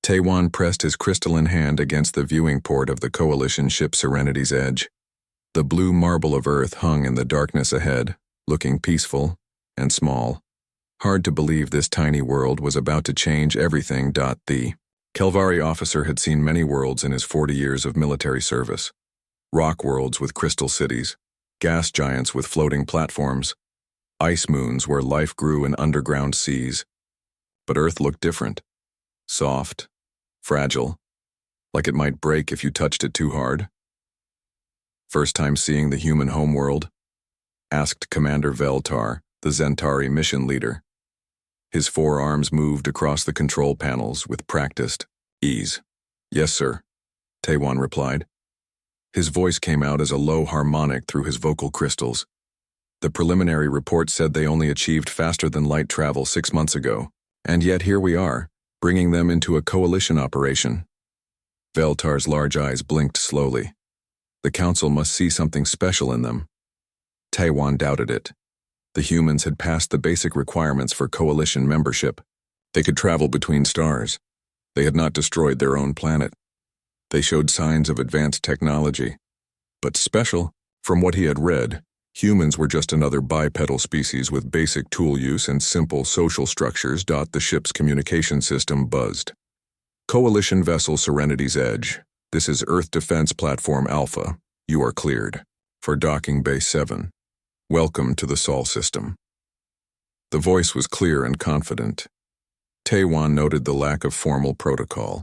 Taewon pressed his crystalline hand against the viewing port of the coalition ship Serenity's Edge. The blue marble of Earth hung in the darkness ahead, looking peaceful and small. Hard to believe this tiny world was about to change everything. The Kelvari officer had seen many worlds in his 40 years of military service. Rock worlds with crystal cities, gas giants with floating platforms, ice moons where life grew in underground seas. But Earth looked different. Soft, fragile, like it might break if you touched it too hard. First time seeing the human homeworld? Asked Commander Veltar, the Zentari mission leader. His forearms moved across the control panels with practiced ease. Yes, sir, Taewon replied. His voice came out as a low harmonic through his vocal crystals. The preliminary report said they only achieved faster-than-light travel 6 months ago, and yet here we are, bringing them into a coalition operation. Veltar's large eyes blinked slowly. The council must see something special in them. Taewon doubted it. The humans had passed the basic requirements for coalition membership. They could travel between stars. They had not destroyed their own planet. They showed signs of advanced technology. But special, from what he had read, humans were just another bipedal species with basic tool use and simple social structures. The ship's communication system buzzed. Coalition vessel Serenity's Edge. This is Earth Defense Platform Alpha. You are cleared. For docking Bay 7. Welcome to the Sol system. The voice was clear and confident. Taewon noted the lack of formal protocol.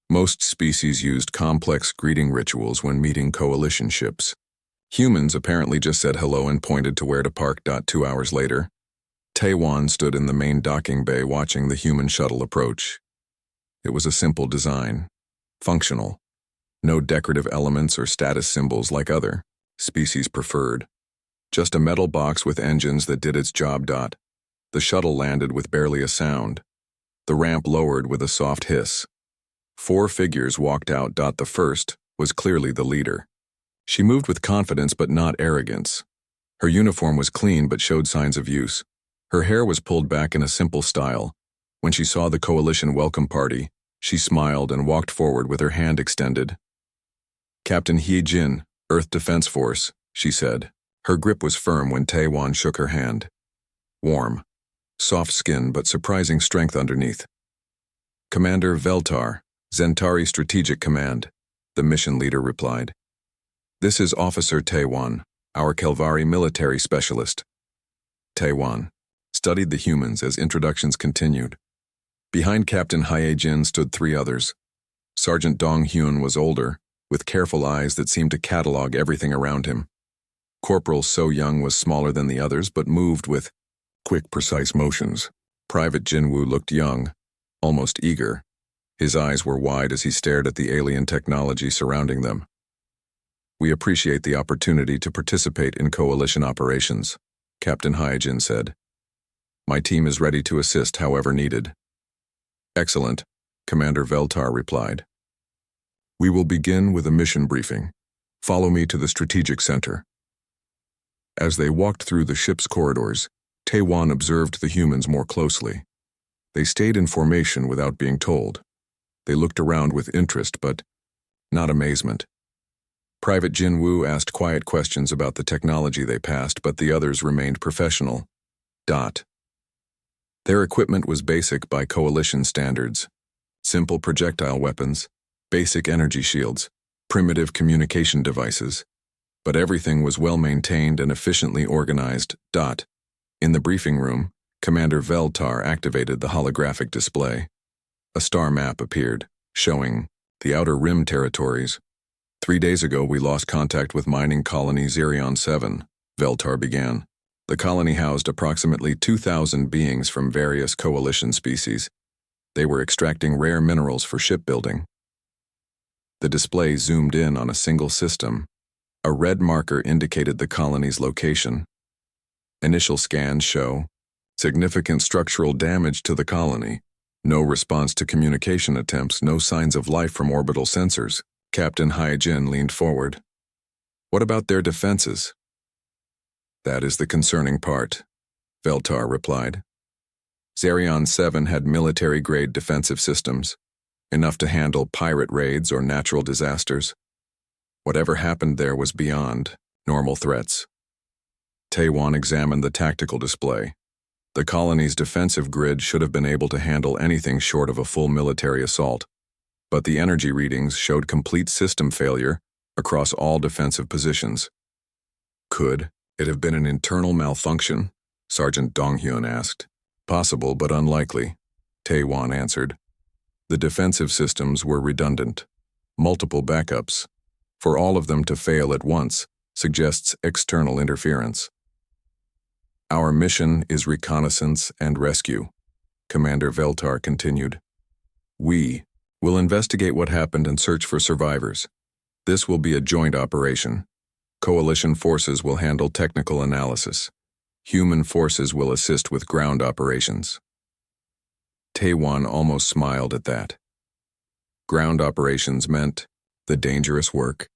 Most species used complex greeting rituals when meeting coalition ships. Humans apparently just said hello and pointed to where to park. 2 hours later, Taewon stood in the main docking bay watching the human shuttle approach. It was a simple design, functional. No decorative elements or status symbols like other species preferred. Just a metal box with engines that did its job. The shuttle landed with barely a sound. The ramp lowered with a soft hiss. 4 figures walked out. The first was clearly the leader. She moved with confidence but not arrogance. Her uniform was clean but showed signs of use. Her hair was pulled back in a simple style. When she saw the coalition welcome party, she smiled and walked forward with her hand extended. Captain Hee Jin, Earth Defense Force, she said. Her grip was firm when Taewon shook her hand. Warm, soft skin but surprising strength underneath. Commander Veltar, Zentari Strategic Command, the mission leader replied. This is Officer Taewon, our Kelvari military specialist. Taewon studied the humans as introductions continued. Behind Captain Hye-jin stood 3 others. Sergeant Dong-hyun was older, with careful eyes that seemed to catalog everything around him. Corporal So-young was smaller than the others but moved with quick, precise motions. Private Jin-woo looked young, almost eager. His eyes were wide as he stared at the alien technology surrounding them. We appreciate the opportunity to participate in coalition operations, Captain Hye-jin said. My team is ready to assist however needed. Excellent, Commander Veltar replied. We will begin with a mission briefing. Follow me to the strategic center. As they walked through the ship's corridors, Taewon observed the humans more closely. They stayed in formation without being told. They looked around with interest but not amazement. Private Jin-woo asked quiet questions about the technology they passed, but the others remained professional. Their equipment was basic by coalition standards. Simple projectile weapons, basic energy shields, primitive communication devices. But everything was well maintained and efficiently organized. In the briefing room, Commander Veltar activated the holographic display. A star map appeared, showing the Outer Rim territories. 3 days ago we lost contact with mining colony Zerion 7, Veltar began. The colony housed approximately 2,000 beings from various coalition species. They were extracting rare minerals for shipbuilding. The display zoomed in on a single system. A red marker indicated the colony's location. Initial scans show significant structural damage to the colony. No response to communication attempts, no signs of life from orbital sensors. Captain Hye-jin leaned forward. What about their defenses? That is the concerning part, Veltar replied. Zerion 7 had military-grade defensive systems. enough to handle pirate raids or natural disasters. Whatever happened there was beyond normal threats. Taewon examined the tactical display. The colony's defensive grid should have been able to handle anything short of a full military assault, but the energy readings showed complete system failure across all defensive positions. Could it have been an internal malfunction? Sergeant Donghyun asked. Possible, but unlikely, Taewon answered. The defensive systems were redundant. Multiple backups. For all of them to fail at once suggests external interference. Our mission is reconnaissance and rescue, Commander Veltar continued. We will investigate what happened and search for survivors. This will be a joint operation. Coalition forces will handle technical analysis. Human forces will assist with ground operations. Taewon almost smiled at that. Ground operations meant the dangerous work.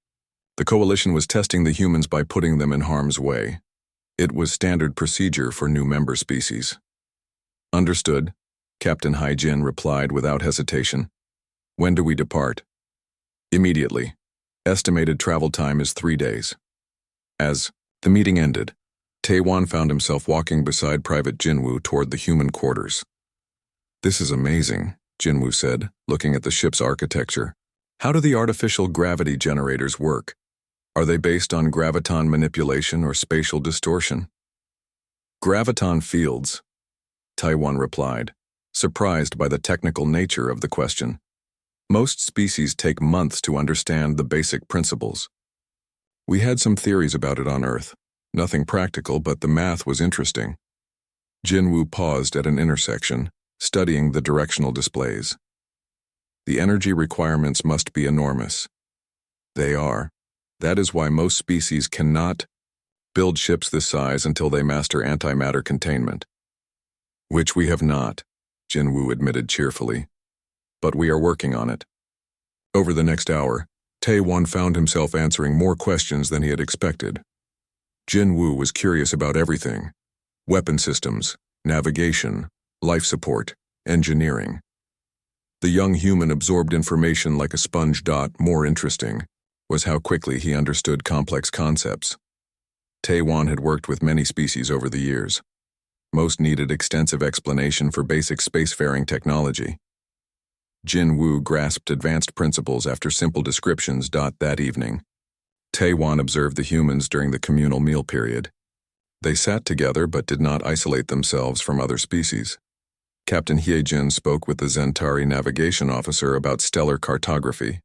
The Coalition was testing the humans by putting them in harm's way. It was standard procedure for new member species. Understood, Captain Haijin replied without hesitation. When do we depart? Immediately. Estimated travel time is 3 days. As the meeting ended, Taewon found himself walking beside Private Jinwoo toward the human quarters. This is amazing, Jinwoo said, looking at the ship's architecture. How do the artificial gravity generators work? Are they based on graviton manipulation or spatial distortion? Graviton fields, Taewon replied, surprised by the technical nature of the question. Most species take months to understand the basic principles. We had some theories about it on Earth. Nothing practical, but the math was interesting. Jinwoo paused at an intersection, studying the directional displays. The energy requirements must be enormous. They are. That is why most species cannot build ships this size until they master antimatter containment. Which we have not, Jinwoo admitted cheerfully. But we are working on it. Over the next hour, Taewon found himself answering more questions than he had expected. Jinwoo was curious about everything: weapon systems, navigation, life support, engineering. The young human absorbed information like a sponge. More interesting was how quickly he understood complex concepts. Taewon had worked with many species over the years. Most needed extensive explanation for basic spacefaring technology. Jinwoo grasped advanced principles after simple descriptions. That evening, Taewon observed the humans during the communal meal period. They sat together but did not isolate themselves from other species. Captain Haejin spoke with the Zentari navigation officer about stellar cartography.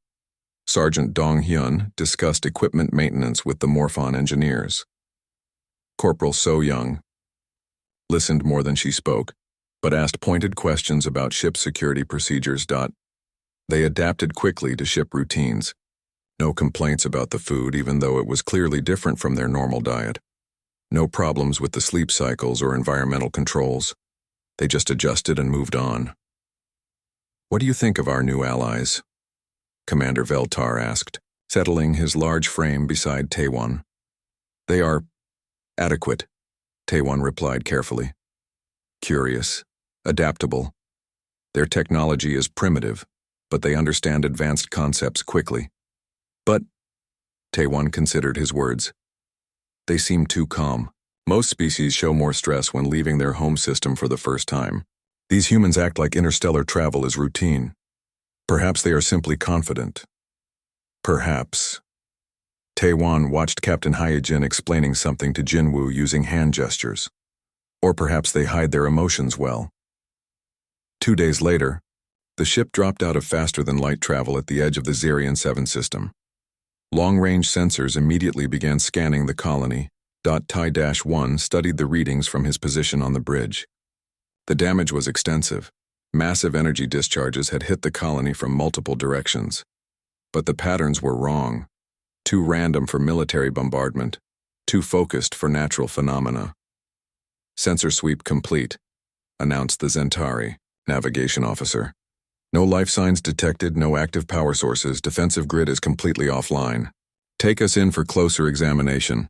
Sergeant Donghyun discussed equipment maintenance with the Morphon engineers. Corporal So Young listened more than she spoke, but asked pointed questions about ship security procedures. They adapted quickly to ship routines. No complaints about the food, even though it was clearly different from their normal diet. No problems with the sleep cycles or environmental controls. They just adjusted and moved on. What do you think of our new allies? Commander Veltar asked, settling his large frame beside Taewon. They are adequate, Taewon replied carefully. Curious, adaptable. Their technology is primitive, but they understand advanced concepts quickly. But, Taewon considered his words, they seem too calm. Most species show more stress when leaving their home system for the first time. These humans act like interstellar travel is routine. Perhaps they are simply confident. Perhaps. Taewon watched Captain Haejin explaining something to Jinwoo using hand gestures. Or perhaps they hide their emotions well. 2 days later, the ship dropped out of faster-than-light travel at the edge of the Zerion 7 system. Long-range sensors immediately began scanning the colony. Tai-1 studied the readings from his position on the bridge. The damage was extensive. Massive energy discharges had hit the colony from multiple directions. But the patterns were wrong. Too random for military bombardment. Too focused for natural phenomena. Sensor sweep complete, announced the Zentari navigation officer. No life signs detected, no active power sources. Defensive grid is completely offline. Take us in for closer examination,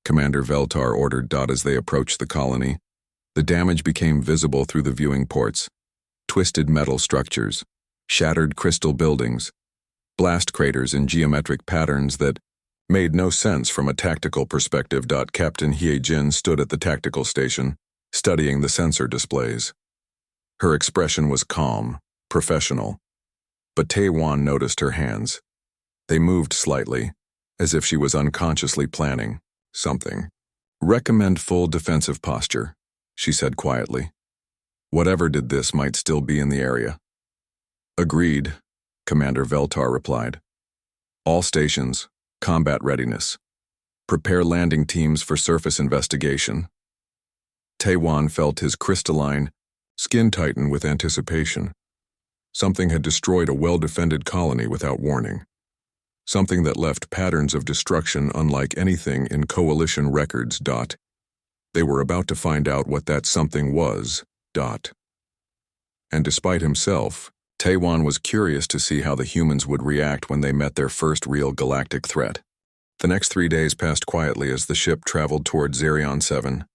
Commander Veltar ordered. As they approached the colony, the damage became visible through the viewing ports. Twisted metal structures, shattered crystal buildings, blast craters in geometric patterns that made no sense from a tactical perspective. Captain Hye-jin stood at the tactical station, studying the sensor displays. Her expression was calm, professional, but Tae-won noticed her hands. They moved slightly, as if she was unconsciously planning something. "Recommend full defensive posture," she said quietly. "Whatever did this might still be in the area." "Agreed," Commander Veltar replied. "All stations, combat readiness. Prepare landing teams for surface investigation." Tae-won felt his crystalline skin tighten with anticipation. Something had destroyed a well-defended colony without warning. Something that left patterns of destruction unlike anything in Coalition records. They were about to find out what that something was. And despite himself, Tae-won was curious to see how the humans would react when they met their first real galactic threat. The next 3 days passed quietly as the ship traveled toward Zerion 7.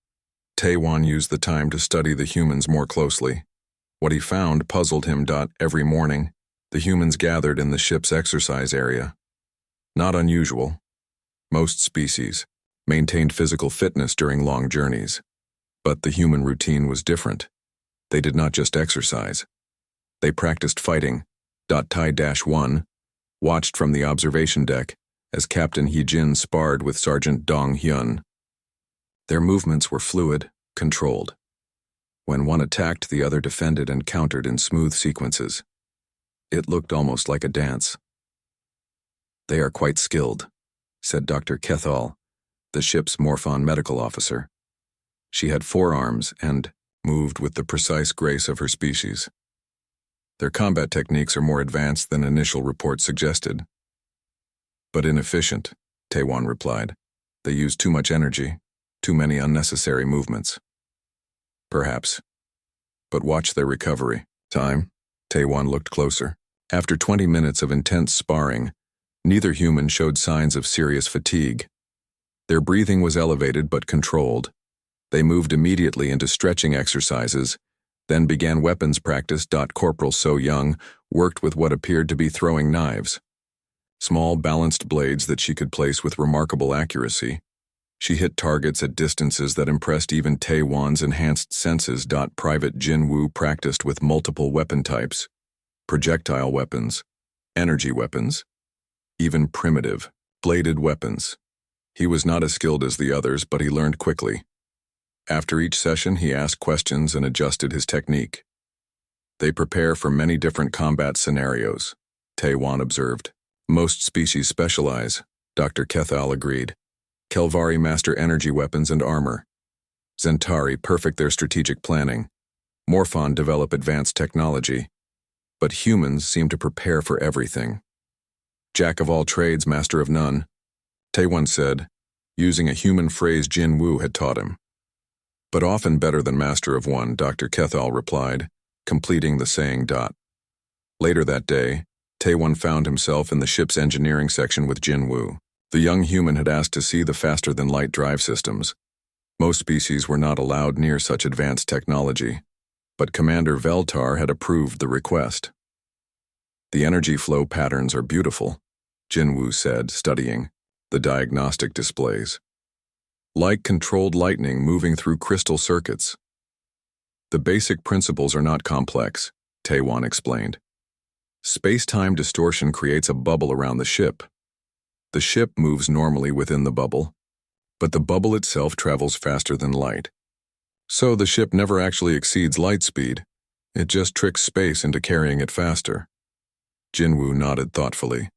Tae-won used the time to study the humans more closely. What he found puzzled him. Every morning, the humans gathered in the ship's exercise area. Not unusual. Most species maintained physical fitness during long journeys. But the human routine was different. They did not just exercise. They practiced fighting. Tai-1 watched from the observation deck as Captain Hye-jin sparred with Sergeant Dong-hyun. Their movements were fluid, controlled. When one attacked, the other defended and countered in smooth sequences. It looked almost like a dance. "They are quite skilled," said Dr. Kethal, the ship's Morphon medical officer. She had 4 arms and moved with the precise grace of her species. "Their combat techniques are more advanced than initial reports suggested." "But inefficient," Tae-won replied. "They use too much energy, too many unnecessary movements." "Perhaps. But watch their recovery time." Tae-won looked closer. After 20 minutes of intense sparring, neither human showed signs of serious fatigue. Their breathing was elevated but controlled. They moved immediately into stretching exercises, then began weapons practice. Corporal So Young worked with what appeared to be throwing knives. Small, balanced blades that she could place with remarkable accuracy. She hit targets at distances that impressed even Tae-won's enhanced senses. Private Jin Woo practiced with multiple weapon types, projectile weapons, energy weapons, even primitive, bladed weapons. He was not as skilled as the others, but he learned quickly. After each session, he asked questions and adjusted his technique. "They prepare for many different combat scenarios," Tae-won observed. "Most species specialize," Dr. Kethal agreed. "Kelvari master energy weapons and armor. Zentari perfect their strategic planning. Morphon develop advanced technology. But humans seem to prepare for everything. Jack of all trades, master of none," Tae-won said, using a human phrase Jin Woo had taught him. "But often better than master of one," Dr. Kethal replied, completing the saying. Later that day, Tae-won found himself in the ship's engineering section with Jin Woo. The young human had asked to see the faster-than-light drive systems. Most species were not allowed near such advanced technology, but Commander Veltar had approved the request. "The energy flow patterns are beautiful," Jin Woo said, studying the diagnostic displays. "Like controlled lightning moving through crystal circuits." "The basic principles are not complex," Tae-won explained. "Space-time distortion creates a bubble around the ship. The ship moves normally within the bubble, but the bubble itself travels faster than light. So the ship never actually exceeds light speed. It just tricks space into carrying it faster." Jinwoo nodded thoughtfully.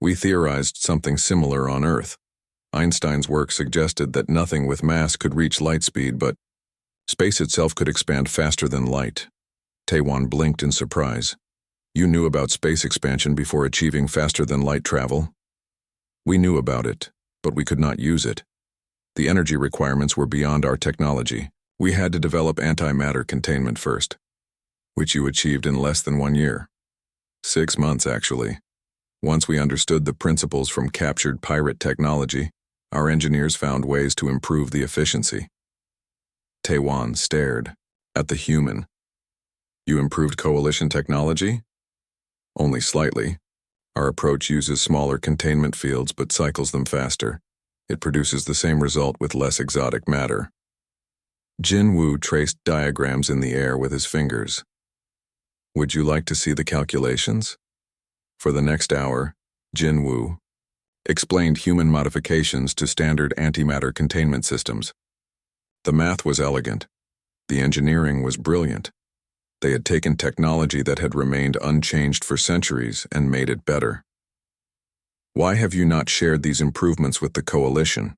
"We theorized something similar on Earth. Einstein's work suggested that nothing with mass could reach light speed, but space itself could expand faster than light." Tae-won blinked in surprise. "You knew about space expansion before achieving faster-than-light travel?" "We knew about it, but we could not use it. The energy requirements were beyond our technology. We had to develop antimatter containment first, which you achieved in less than 1 year. 6 months, actually. Once we understood the principles from captured pirate technology, our engineers found ways to improve the efficiency." Tae-won stared at the human. "You improved coalition technology?" Only slightly. Our approach uses smaller containment fields but cycles them faster. It produces the same result with less exotic matter. Jin Woo traced diagrams in the air with his fingers. Would you like to see the calculations? For the next hour, Jin Woo explained human modifications to standard antimatter containment systems. The math was elegant. The engineering was brilliant. They had taken technology that had remained unchanged for centuries and made it better. Why have you not shared these improvements with the coalition?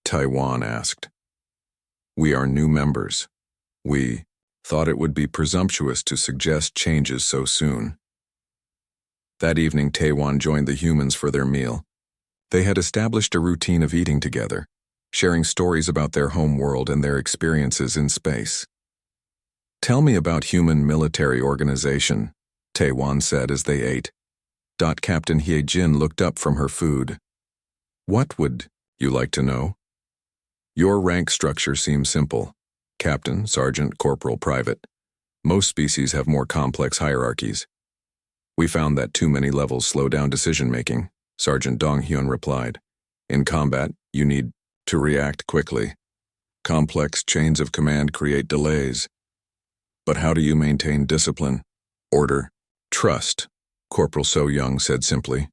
Taiwan asked. We are new members. We thought it would be presumptuous to suggest changes so soon. That evening, Taiwan joined the humans for their meal. They had established a routine of eating together, sharing stories about their home world and their experiences in space. Tell me about human military organization, Taiwan said as they ate. Captain Hye-jin looked up from her food. What would you like to know? Your rank structure seems simple. Captain, Sergeant, Corporal, Private. Most species have more complex hierarchies. We found that too many levels slow down decision-making, Sergeant Dong-hyun replied. In combat, you need to react quickly. Complex chains of command create delays. But how do you maintain discipline, order, trust? Corporal So-young said simply.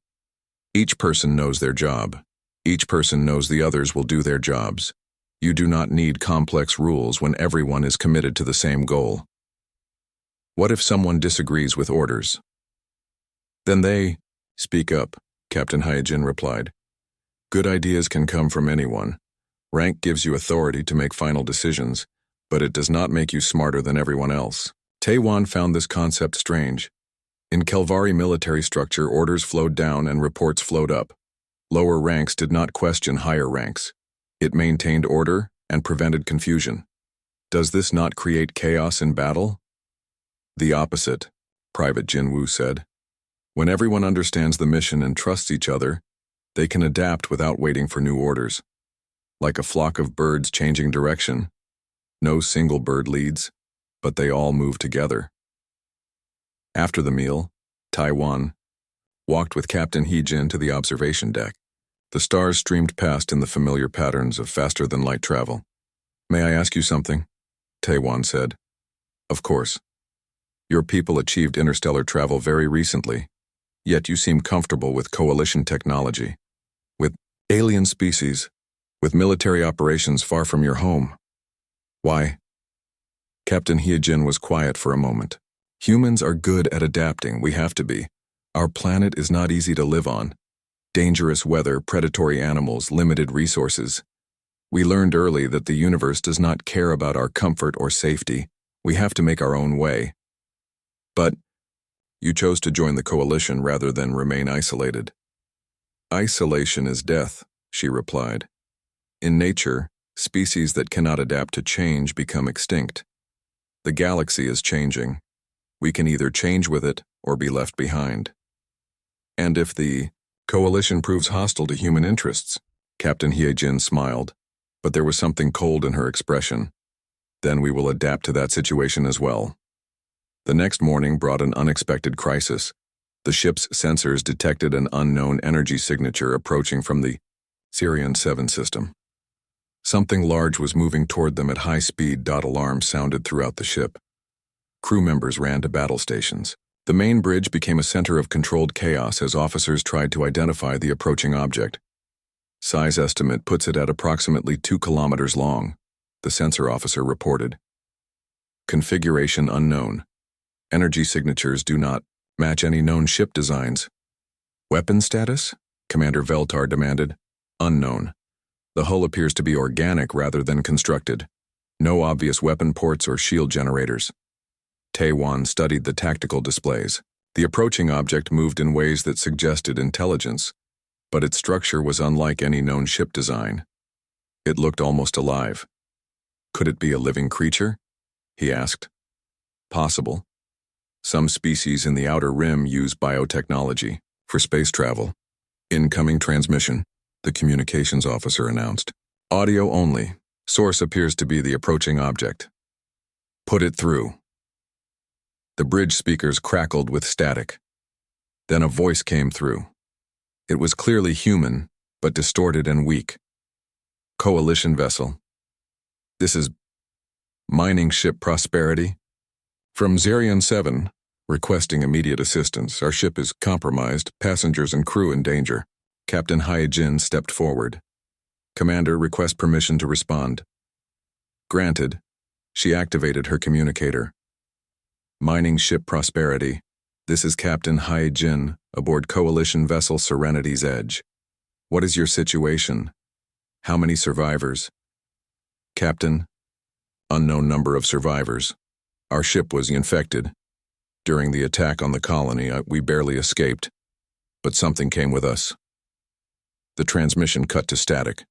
Each person knows their job. Each person knows the others will do their jobs. You do not need complex rules when everyone is committed to the same goal. What if someone disagrees with orders? Then they speak up, Captain Hye-jin replied. Good ideas can come from anyone. Rank gives you authority to make final decisions, but it does not make you smarter than everyone else. Taiwan found this concept strange. In Kelvari military structure, orders flowed down and reports flowed up. Lower ranks did not question higher ranks. It maintained order and prevented confusion. Does this not create chaos in battle? The opposite, Private Jin Woo said. When everyone understands the mission and trusts each other, they can adapt without waiting for new orders. Like a flock of birds changing direction, no single bird leads, but they all move together. After the meal, Taiwan walked with Captain Hye-jin to the observation deck. The stars streamed past in the familiar patterns of faster-than-light travel. May I ask you something? Taiwan said. Of course. Your people achieved interstellar travel very recently, yet you seem comfortable with coalition technology, with alien species, with military operations far from your home. Why? Captain Hye-jin was quiet for a moment. Humans are good at adapting, we have to be. Our planet is not easy to live on. Dangerous weather, predatory animals, limited resources. We learned early that the universe does not care about our comfort or safety. We have to make our own way. But you chose to join the coalition rather than remain isolated. Isolation is death, she replied. In nature, species that cannot adapt to change become extinct. The galaxy is changing. We can either change with it or be left behind. And if the coalition proves hostile to human interests, Captain Hye-jin smiled, but there was something cold in her expression. Then we will adapt to that situation as well. The next morning brought an unexpected crisis. The ship's sensors detected an unknown energy signature approaching from the Sirian 7 system. Something large was moving toward them at high speed. Alarms sounded throughout the ship. Crew members ran to battle stations. The main bridge became a center of controlled chaos as officers tried to identify the approaching object. Size estimate puts it at approximately 2 kilometers long, the sensor officer reported. Configuration unknown. Energy signatures do not match any known ship designs. Weapon status? Commander Veltar demanded. Unknown. The hull appears to be organic rather than constructed. No obvious weapon ports or shield generators. Taiwan studied the tactical displays. The approaching object moved in ways that suggested intelligence, but its structure was unlike any known ship design. It looked almost alive. Could it be a living creature? He asked. Possible. Some species in the outer rim use biotechnology for space travel. Incoming transmission, the communications officer announced. Audio only. Source appears to be the approaching object. Put it through. The bridge speakers crackled with static. Then a voice came through. It was clearly human, but distorted and weak. Coalition vessel. This is mining ship Prosperity. From Zerion 7, requesting immediate assistance. Our ship is compromised, passengers and crew in danger. Captain Hyejin stepped forward. Commander, request permission to respond. Granted. She activated her communicator. Mining ship Prosperity. This is Captain Hyejin, aboard Coalition vessel Serenity's Edge. What is your situation? How many survivors? Captain, unknown number of survivors. Our ship was infected. During the attack on the colony, we barely escaped, but something came with us. The transmission cut to static.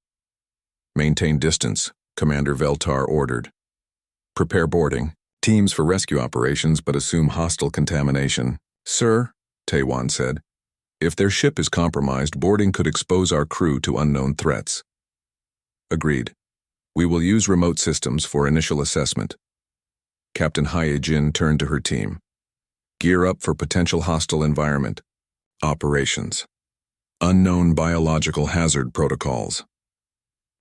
Maintain distance, Commander Veltar ordered. Prepare boarding. Teams for rescue operations, but assume hostile contamination. Sir, Taewon said, if their ship is compromised, boarding could expose our crew to unknown threats. Agreed. We will use remote systems for initial assessment. Captain Hyejin turned to her team. Gear up for potential hostile environment. Operations. Unknown biological hazard protocols.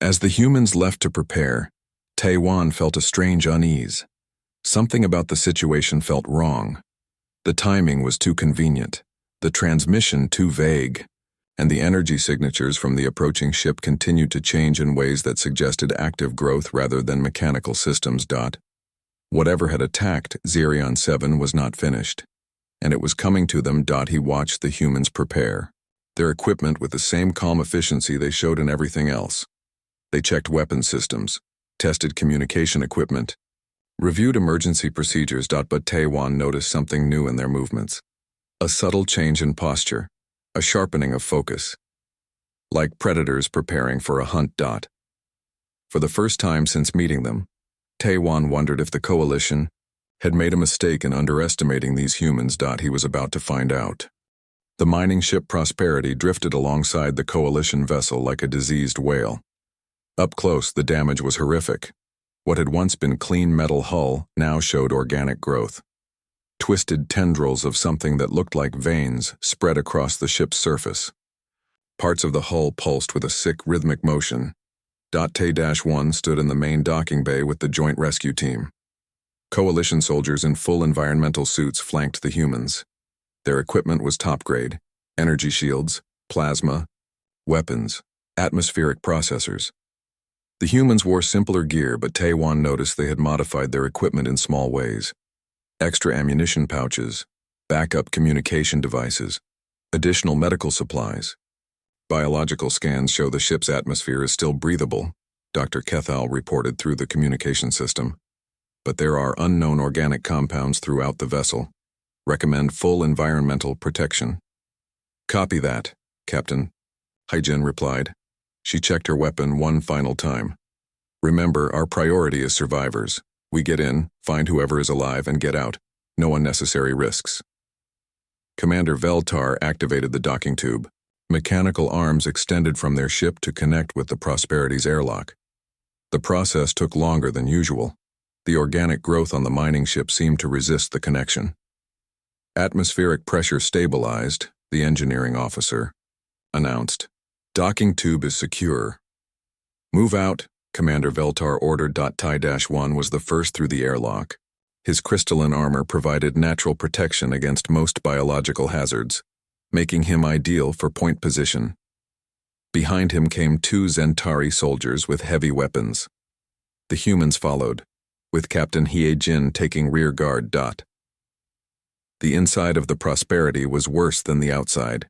As the humans left to prepare, Taewon felt a strange unease. Something about the situation felt wrong. The timing was too convenient, the transmission too vague, and the energy signatures from the approaching ship continued to change in ways that suggested active growth rather than mechanical systems. Whatever had attacked Zerion 7 was not finished, and it was coming to them. He watched the humans prepare, their equipment with the same calm efficiency they showed in everything else. They checked weapon systems, tested communication equipment, reviewed emergency procedures. But Taewon noticed something new in their movements. A subtle change in posture, a sharpening of focus. Like predators preparing for a hunt. For the first time since meeting them, Taewon wondered if the Coalition had made a mistake in underestimating these humans. He was about to find out. The mining ship Prosperity drifted alongside the Coalition vessel like a diseased whale. Up close, the damage was horrific. What had once been clean metal hull now showed organic growth. Twisted tendrils of something that looked like veins spread across the ship's surface. Parts of the hull pulsed with a sick, rhythmic motion. T-1 stood in the main docking bay with the joint rescue team. Coalition soldiers in full environmental suits flanked the humans. Their equipment was top-grade: energy shields, plasma, weapons, atmospheric processors. The humans wore simpler gear, but Taewon noticed they had modified their equipment in small ways. Extra ammunition pouches, backup communication devices, additional medical supplies. Biological scans show the ship's atmosphere is still breathable, Dr. Kethal reported through the communication system. But there are unknown organic compounds throughout the vessel. Recommend full environmental protection. Copy that, Captain, Hyejin replied. She checked her weapon one final time. Remember, our priority is survivors. We get in, find whoever is alive, and get out. No unnecessary risks. Commander Veltar activated the docking tube. Mechanical arms extended from their ship to connect with the Prosperity's airlock. The process took longer than usual. The organic growth on the mining ship seemed to resist the connection. Atmospheric pressure stabilized, the engineering officer announced. Docking tube is secure. Move out, Commander Veltar ordered. T-1 was the first through the airlock. His crystalline armor provided natural protection against most biological hazards, making him ideal for point position. Behind him came two Zentari soldiers with heavy weapons. The humans followed, with Captain Hyejin taking rear guard. The inside of the Prosperity was worse than the outside.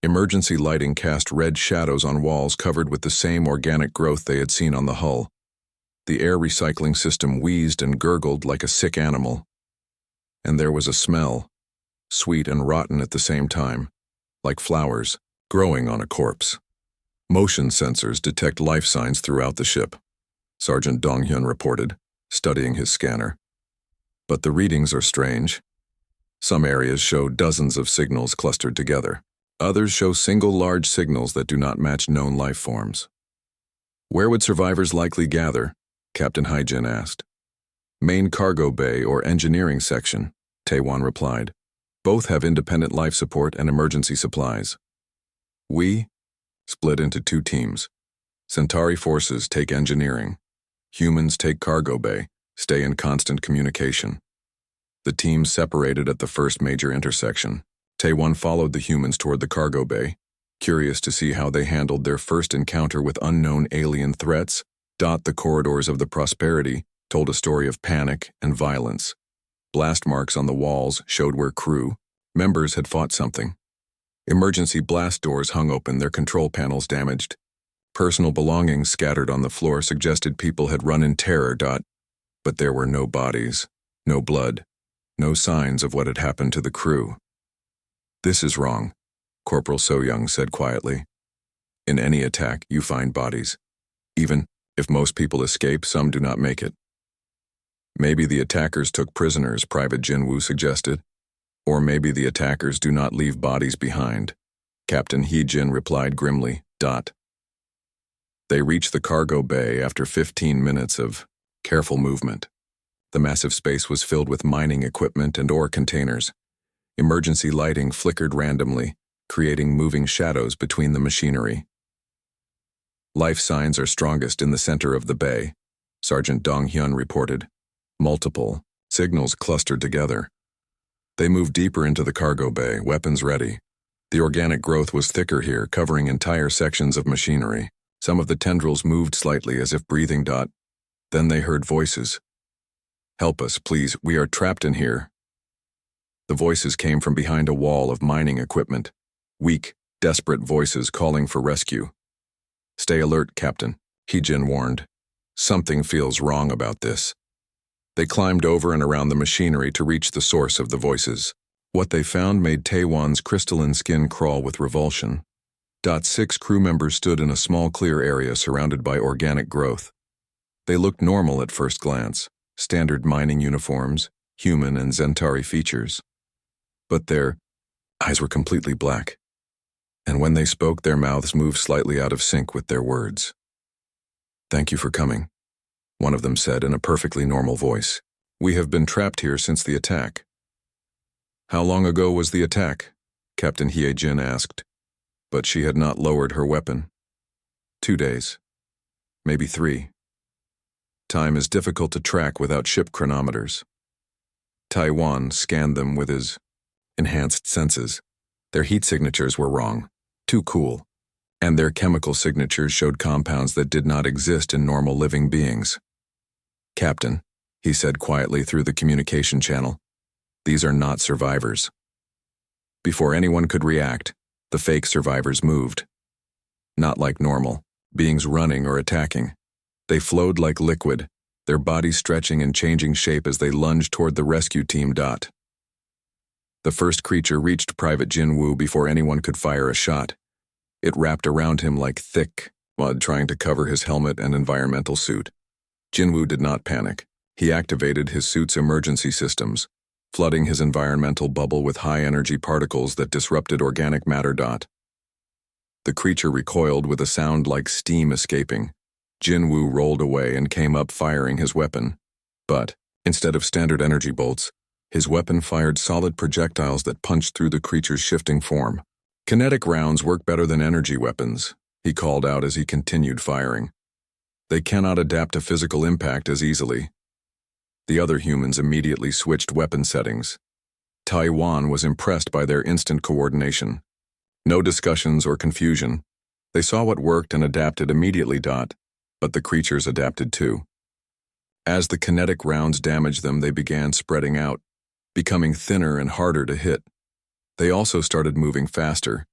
Emergency lighting cast red shadows on walls covered with the same organic growth they had seen on the hull. The air recycling system wheezed and gurgled like a sick animal. And there was a smell, sweet and rotten at the same time, like flowers growing on a corpse. Motion sensors detect life signs throughout the ship, Sergeant Donghyun reported, studying his scanner. But the readings are strange. Some areas show dozens of signals clustered together. Others show single large signals that do not match known life forms. Where would survivors likely gather? Captain Hyejin asked. Main cargo bay or engineering section, Taewon replied. Both have independent life support and emergency supplies. We split into two teams. Centauri forces take engineering. Humans take cargo bay, stay in constant communication. The teams separated at the first major intersection. Tae-1 followed the humans toward the cargo bay, curious to see how they handled their first encounter with unknown alien threats. The corridors of the Prosperity told a story of panic and violence. Blast marks on the walls showed where crew members had fought something. Emergency blast doors hung open, their control panels damaged. Personal belongings scattered on the floor suggested people had run in terror. But there were no bodies, no blood, no signs of what had happened to the crew. "This is wrong," Corporal So-young said quietly. "In any attack, you find bodies. Even if most people escape, some do not make it." "Maybe the attackers took prisoners," Private Jinwoo suggested. "Or maybe the attackers do not leave bodies behind," Captain Hee-jin replied grimly. They reached the cargo bay after 15 minutes of careful movement. The massive space was filled with mining equipment and ore containers. Emergency lighting flickered randomly, creating moving shadows between the machinery. "Life signs are strongest in the center of the bay," Sergeant Dong-hyun reported. Multiple signals clustered together. They moved deeper into the cargo bay, weapons ready. The organic growth was thicker here, covering entire sections of machinery. Some of the tendrils moved slightly as if breathing. Then they heard voices. "Help us, please, we are trapped in here." The voices came from behind a wall of mining equipment. Weak, desperate voices calling for rescue. "Stay alert, Captain," Hee-jin warned. "Something feels wrong about this." They climbed over and around the machinery to reach the source of the voices. What they found made Tae-1's crystalline skin crawl with revulsion. 6 crew members stood in a small clear area surrounded by organic growth. They looked normal at first glance, standard mining uniforms, human and Centauri features. But their eyes were completely black. And when they spoke, their mouths moved slightly out of sync with their words. "Thank you for coming," one of them said in a perfectly normal voice. "We have been trapped here since the attack." "How long ago was the attack?" Captain Hee-jin asked, but she had not lowered her weapon. 2 days. Maybe 3. Time is difficult to track without ship chronometers. Tae-1 scanned them with his enhanced senses. Their heat signatures were wrong, too cool, and their chemical signatures showed compounds that did not exist in normal living beings. "Captain," he said quietly through the communication channel, "these are not survivors." Before anyone could react, the fake survivors moved. Not like normal beings running or attacking. They flowed like liquid, their bodies stretching and changing shape as they lunged toward the rescue team. The first creature reached Private Jinwoo before anyone could fire a shot. It wrapped around him like thick mud, trying to cover his helmet and environmental suit. Jinwoo did not panic. He activated his suit's emergency systems, flooding his environmental bubble with high-energy particles that disrupted organic matter. The creature recoiled with a sound like steam escaping. Jinwoo rolled away and came up firing his weapon. But, instead of standard energy bolts, his weapon fired solid projectiles that punched through the creature's shifting form. "Kinetic rounds work better than energy weapons," he called out as he continued firing. "They cannot adapt to physical impact as easily." The other humans immediately switched weapon settings. Tae-1 was impressed by their instant coordination. No discussions or confusion. They saw what worked and adapted immediately. But the creatures adapted too. As the kinetic rounds damaged them, they began spreading out, becoming thinner and harder to hit. They also started moving faster,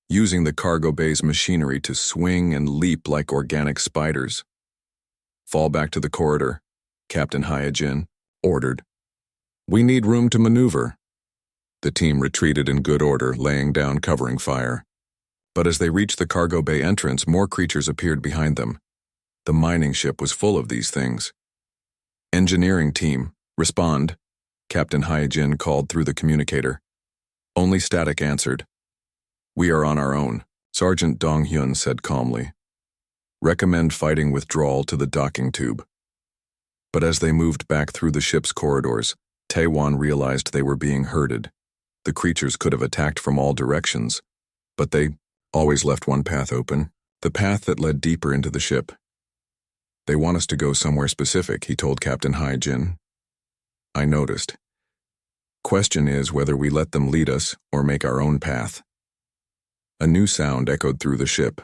using the cargo bay's machinery to swing and leap like organic spiders. "Fall back to the corridor," Captain Hee-jin ordered. "We need room to maneuver." The team retreated in good order, laying down covering fire. But as they reached the cargo bay entrance, more creatures appeared behind them. The mining ship was full of these things. "Engineering team, respond," Captain Hee-jin called through the communicator. Only static answered. "We are on our own," Sergeant Dong-hyun said calmly. "Recommend fighting withdrawal to the docking tube." But as they moved back through the ship's corridors, Tae-1 realized they were being herded. The creatures could have attacked from all directions, but they always left one path open, the path that led deeper into the ship. They want us to go somewhere specific, he told Captain Hyjin. I noticed. Question is whether we let them lead us or make our own path. A new sound echoed through the ship,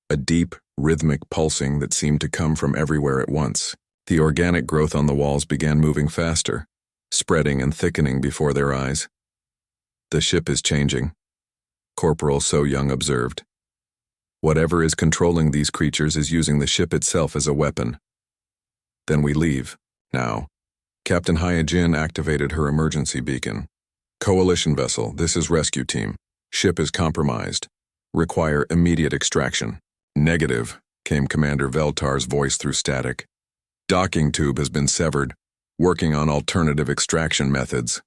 a deep, rhythmic pulsing that seemed to come from everywhere at once. The organic growth on the walls began moving faster, spreading and thickening before their eyes. The ship is changing, Corporal So Young observed. Whatever is controlling these creatures is using the ship itself as a weapon. Then we leave, now. Captain Hyjin activated her emergency beacon. Coalition vessel, this is rescue team. Ship is compromised. Require immediate extraction. Negative, came Commander Veltar's voice through static. Docking tube has been severed. Working on alternative extraction methods.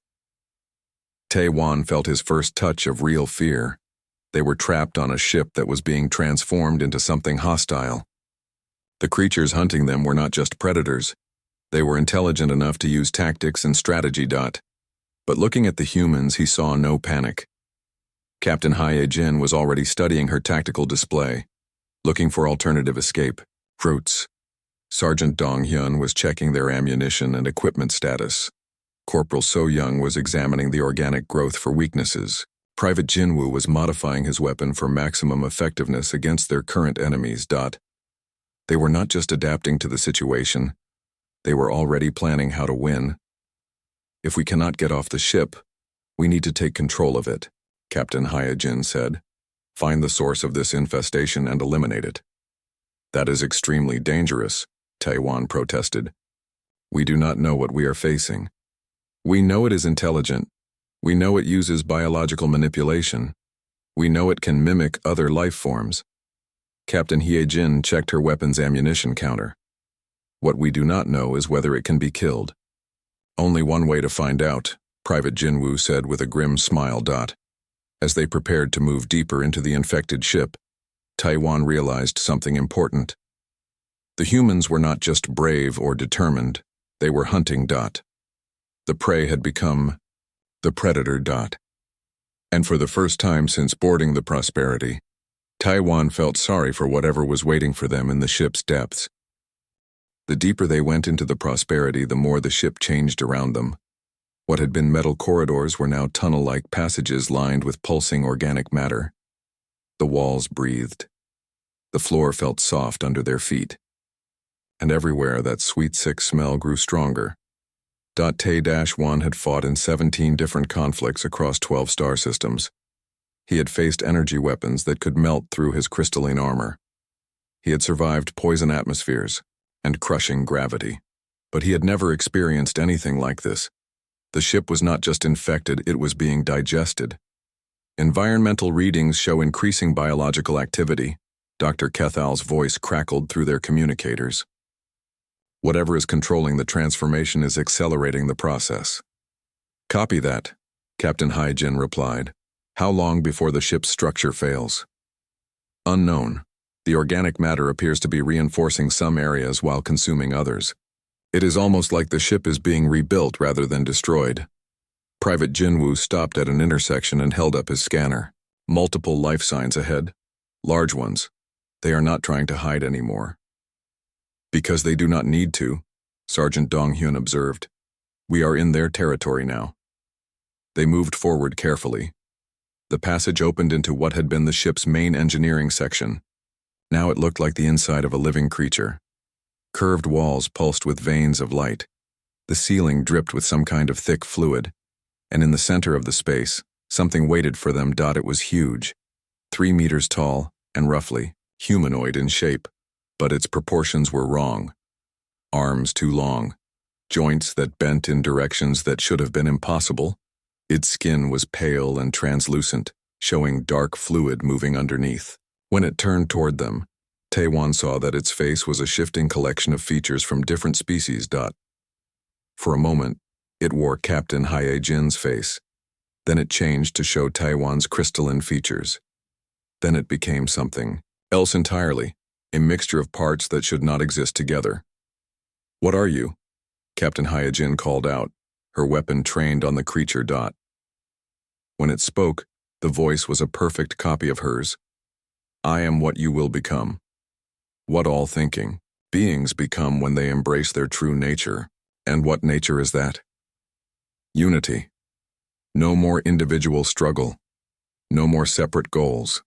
Tae-Wan felt his first touch of real fear. They were trapped on a ship that was being transformed into something hostile. The creatures hunting them were not just predators. They were intelligent enough to use tactics and strategy. But looking at the humans, he saw no panic. Captain Hyjin was already studying her tactical display, looking for alternative escape routes. Sergeant Dong Hyun was checking their ammunition and equipment status. Corporal So Young was examining the organic growth for weaknesses. Private Jinwoo was modifying his weapon for maximum effectiveness against their current enemies. They were not just adapting to the situation, they were already planning how to win. If we cannot get off the ship, we need to take control of it, Captain Hyjin said. Find the source of this infestation and eliminate it. That is extremely dangerous, Tae-Wan protested. We do not know what we are facing. We know it is intelligent. We know it uses biological manipulation. We know it can mimic other life forms. Captain Hyjin checked her weapon's ammunition counter. What we do not know is whether it can be killed. Only one way to find out, Private Jinwoo said with a grim smile. As they prepared to move deeper into the infected ship, Tae-Wan realized something important. The humans were not just brave or determined, they were hunting. The prey had become the predator. And for the first time since boarding the Prosperity, Tae-Wan felt sorry for whatever was waiting for them in the ship's depths. The deeper they went into the Prosperity, the more the ship changed around them. What had been metal corridors were now tunnel-like passages lined with pulsing organic matter. The walls breathed. The floor felt soft under their feet. And everywhere that sweet, sick smell grew stronger. Tae-Wan had fought in 17 different conflicts across 12 star systems. He had faced energy weapons that could melt through his crystalline armor. He had survived poison atmospheres and crushing gravity. But he had never experienced anything like this. The ship was not just infected, it was being digested. Environmental readings show increasing biological activity. Dr. Kethal's voice crackled through their communicators. Whatever is controlling the transformation is accelerating the process. Copy that, Captain Hyjin replied. How long before the ship's structure fails? Unknown. The organic matter appears to be reinforcing some areas while consuming others. It is almost like the ship is being rebuilt rather than destroyed. Private Jinwoo stopped at an intersection and held up his scanner. Multiple life signs ahead. Large ones. They are not trying to hide anymore. Because they do not need to, Sergeant Dong Hyun observed. We are in their territory now. They moved forward carefully. The passage opened into what had been the ship's main engineering section. Now it looked like the inside of a living creature. Curved walls pulsed with veins of light. The ceiling dripped with some kind of thick fluid. And in the center of the space, something waited for them. It was huge, 3 meters tall and roughly humanoid in shape, but its proportions were wrong. Arms too long, joints that bent in directions that should have been impossible. Its skin was pale and translucent, showing dark fluid moving underneath. When it turned toward them, Tae-Wan saw that its face was a shifting collection of features from different species. For a moment, it wore Captain Hyjin's face. Then it changed to show Tae-Wan's crystalline features. Then it became something else entirely, a mixture of parts that should not exist together. What are you? Captain Hyjin called out, her weapon trained on the creature. When it spoke, the voice was a perfect copy of hers. I am what you will become. What all thinking beings become when they embrace their true nature. And what nature is that? Unity. No more individual struggle. No more separate goals.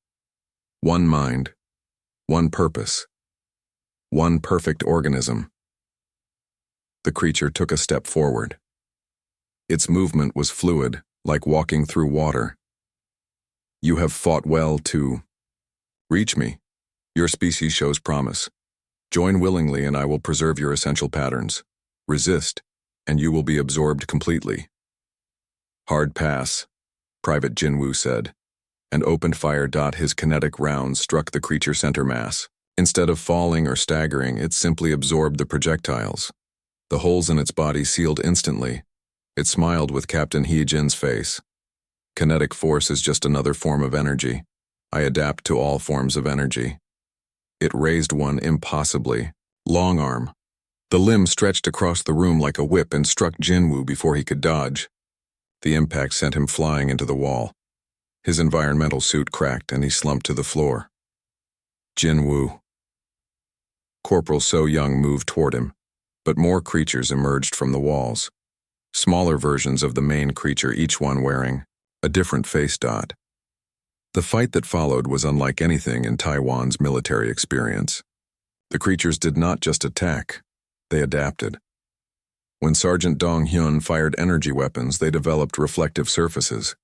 One mind. One purpose. One perfect organism. The creature took a step forward. Its movement was fluid, like walking through water. You have fought well to reach me. Your species shows promise. Join willingly and I will preserve your essential patterns. Resist, and you will be absorbed completely. Hard pass, Private Jinwoo said, and opened fire. His kinetic rounds struck the creature center mass. Instead of falling or staggering, it simply absorbed the projectiles. The holes in its body sealed instantly. It smiled with Captain Heejin's face. Kinetic force is just another form of energy. I adapt to all forms of energy. It raised one impossibly long arm. The limb stretched across the room like a whip and struck Jinwoo before he could dodge. The impact sent him flying into the wall. His environmental suit cracked and he slumped to the floor. Jinwoo. Corporal So Young moved toward him, but more creatures emerged from the walls. Smaller versions of the main creature, each one wearing a different face. The fight that followed was unlike anything in Taiwan's military experience. The creatures did not just attack, they adapted. When Sergeant Dong Hyun fired energy weapons, they developed reflective surfaces.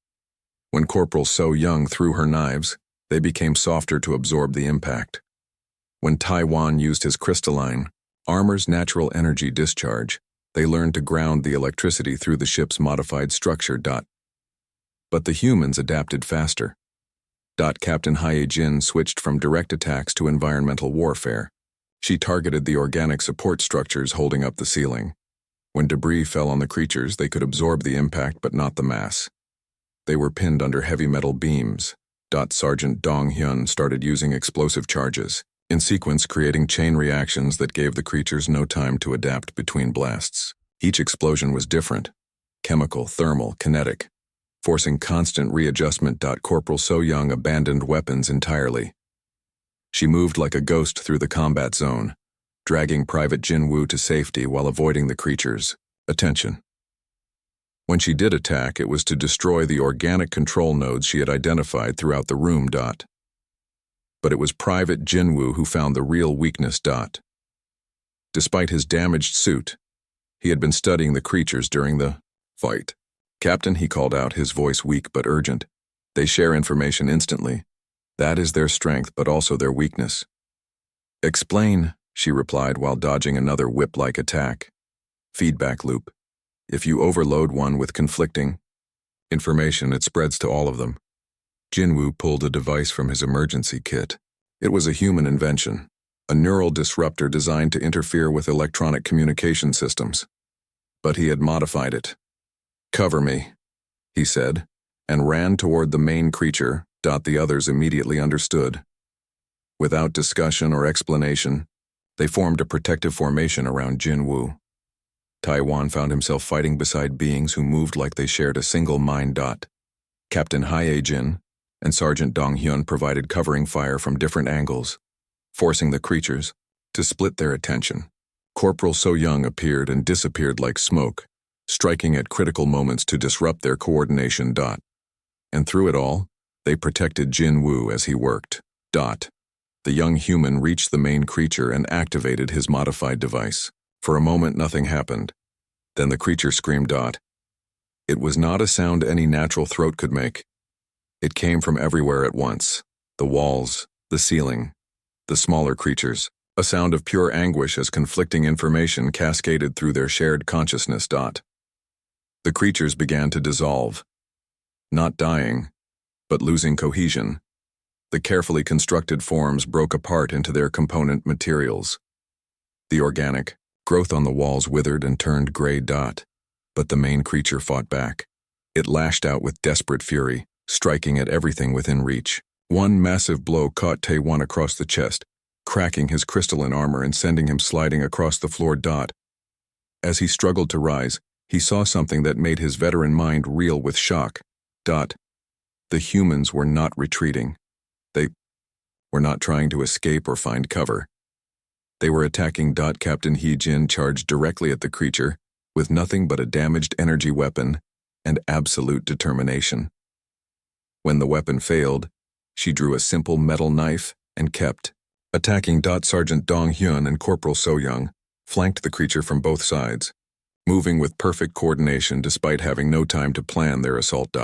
When Corporal So Young threw her knives, they became softer to absorb the impact. When Taiwan used his crystalline armor's natural energy discharge, they learned to ground the electricity through the ship's modified structure. But the humans adapted faster. Captain Hae-jin switched from direct attacks to environmental warfare. She targeted the organic support structures holding up the ceiling. When debris fell on the creatures, they could absorb the impact but not the mass. They were pinned under heavy metal beams. Sergeant Dong Hyun started using explosive charges, in sequence creating chain reactions that gave the creatures no time to adapt between blasts. Each explosion was different: chemical, thermal, kinetic, forcing constant readjustment. Corporal So Young abandoned weapons entirely. She moved like a ghost through the combat zone, dragging Private Jinwoo to safety while avoiding the creatures' attention. When she did attack, it was to destroy the organic control nodes she had identified throughout the room. But it was Private Jinwoo who found the real weakness. Despite his damaged suit, he had been studying the creatures during the fight. Captain, he called out, his voice weak but urgent. They share information instantly. That is their strength, but also their weakness. Explain, she replied while dodging another whip-like attack. Feedback loop. If you overload one with conflicting information, it spreads to all of them. Jinwoo pulled a device from his emergency kit. It was a human invention, a neural disruptor designed to interfere with electronic communication systems. But he had modified it. Cover me, he said, and ran toward the main creature. The others immediately understood. Without discussion or explanation, they formed a protective formation around Jinwoo. Taiwan found himself fighting beside beings who moved like they shared a single mind. Captain Hae-jin and Sergeant Dong Hyun provided covering fire from different angles, forcing the creatures to split their attention. Corporal So Young appeared and disappeared like smoke, striking at critical moments to disrupt their coordination. And through it all, they protected Jinwoo as he worked. The young human reached the main creature and activated his modified device. For a moment, nothing happened. Then the creature screamed. It was not a sound any natural throat could make. It came from everywhere at once: the walls, the ceiling, the smaller creatures. A sound of pure anguish as conflicting information cascaded through their shared consciousness. The creatures began to dissolve. Not dying, but losing cohesion. The carefully constructed forms broke apart into their component materials. The organic growth on the walls withered and turned gray. But the main creature fought back. It lashed out with desperate fury, striking at everything within reach. One massive blow caught Taewon across the chest, cracking his crystalline armor and sending him sliding across the floor. As he struggled to rise, he saw something that made his veteran mind reel with shock. The humans were not retreating. They were not trying to escape or find cover. They were attacking. Captain He-jin charged directly at the creature, with nothing but a damaged energy weapon and absolute determination. When the weapon failed, she drew a simple metal knife and kept attacking. Sergeant Dong-hyun and Corporal So-young flanked the creature from both sides, moving with perfect coordination despite having no time to plan their assault.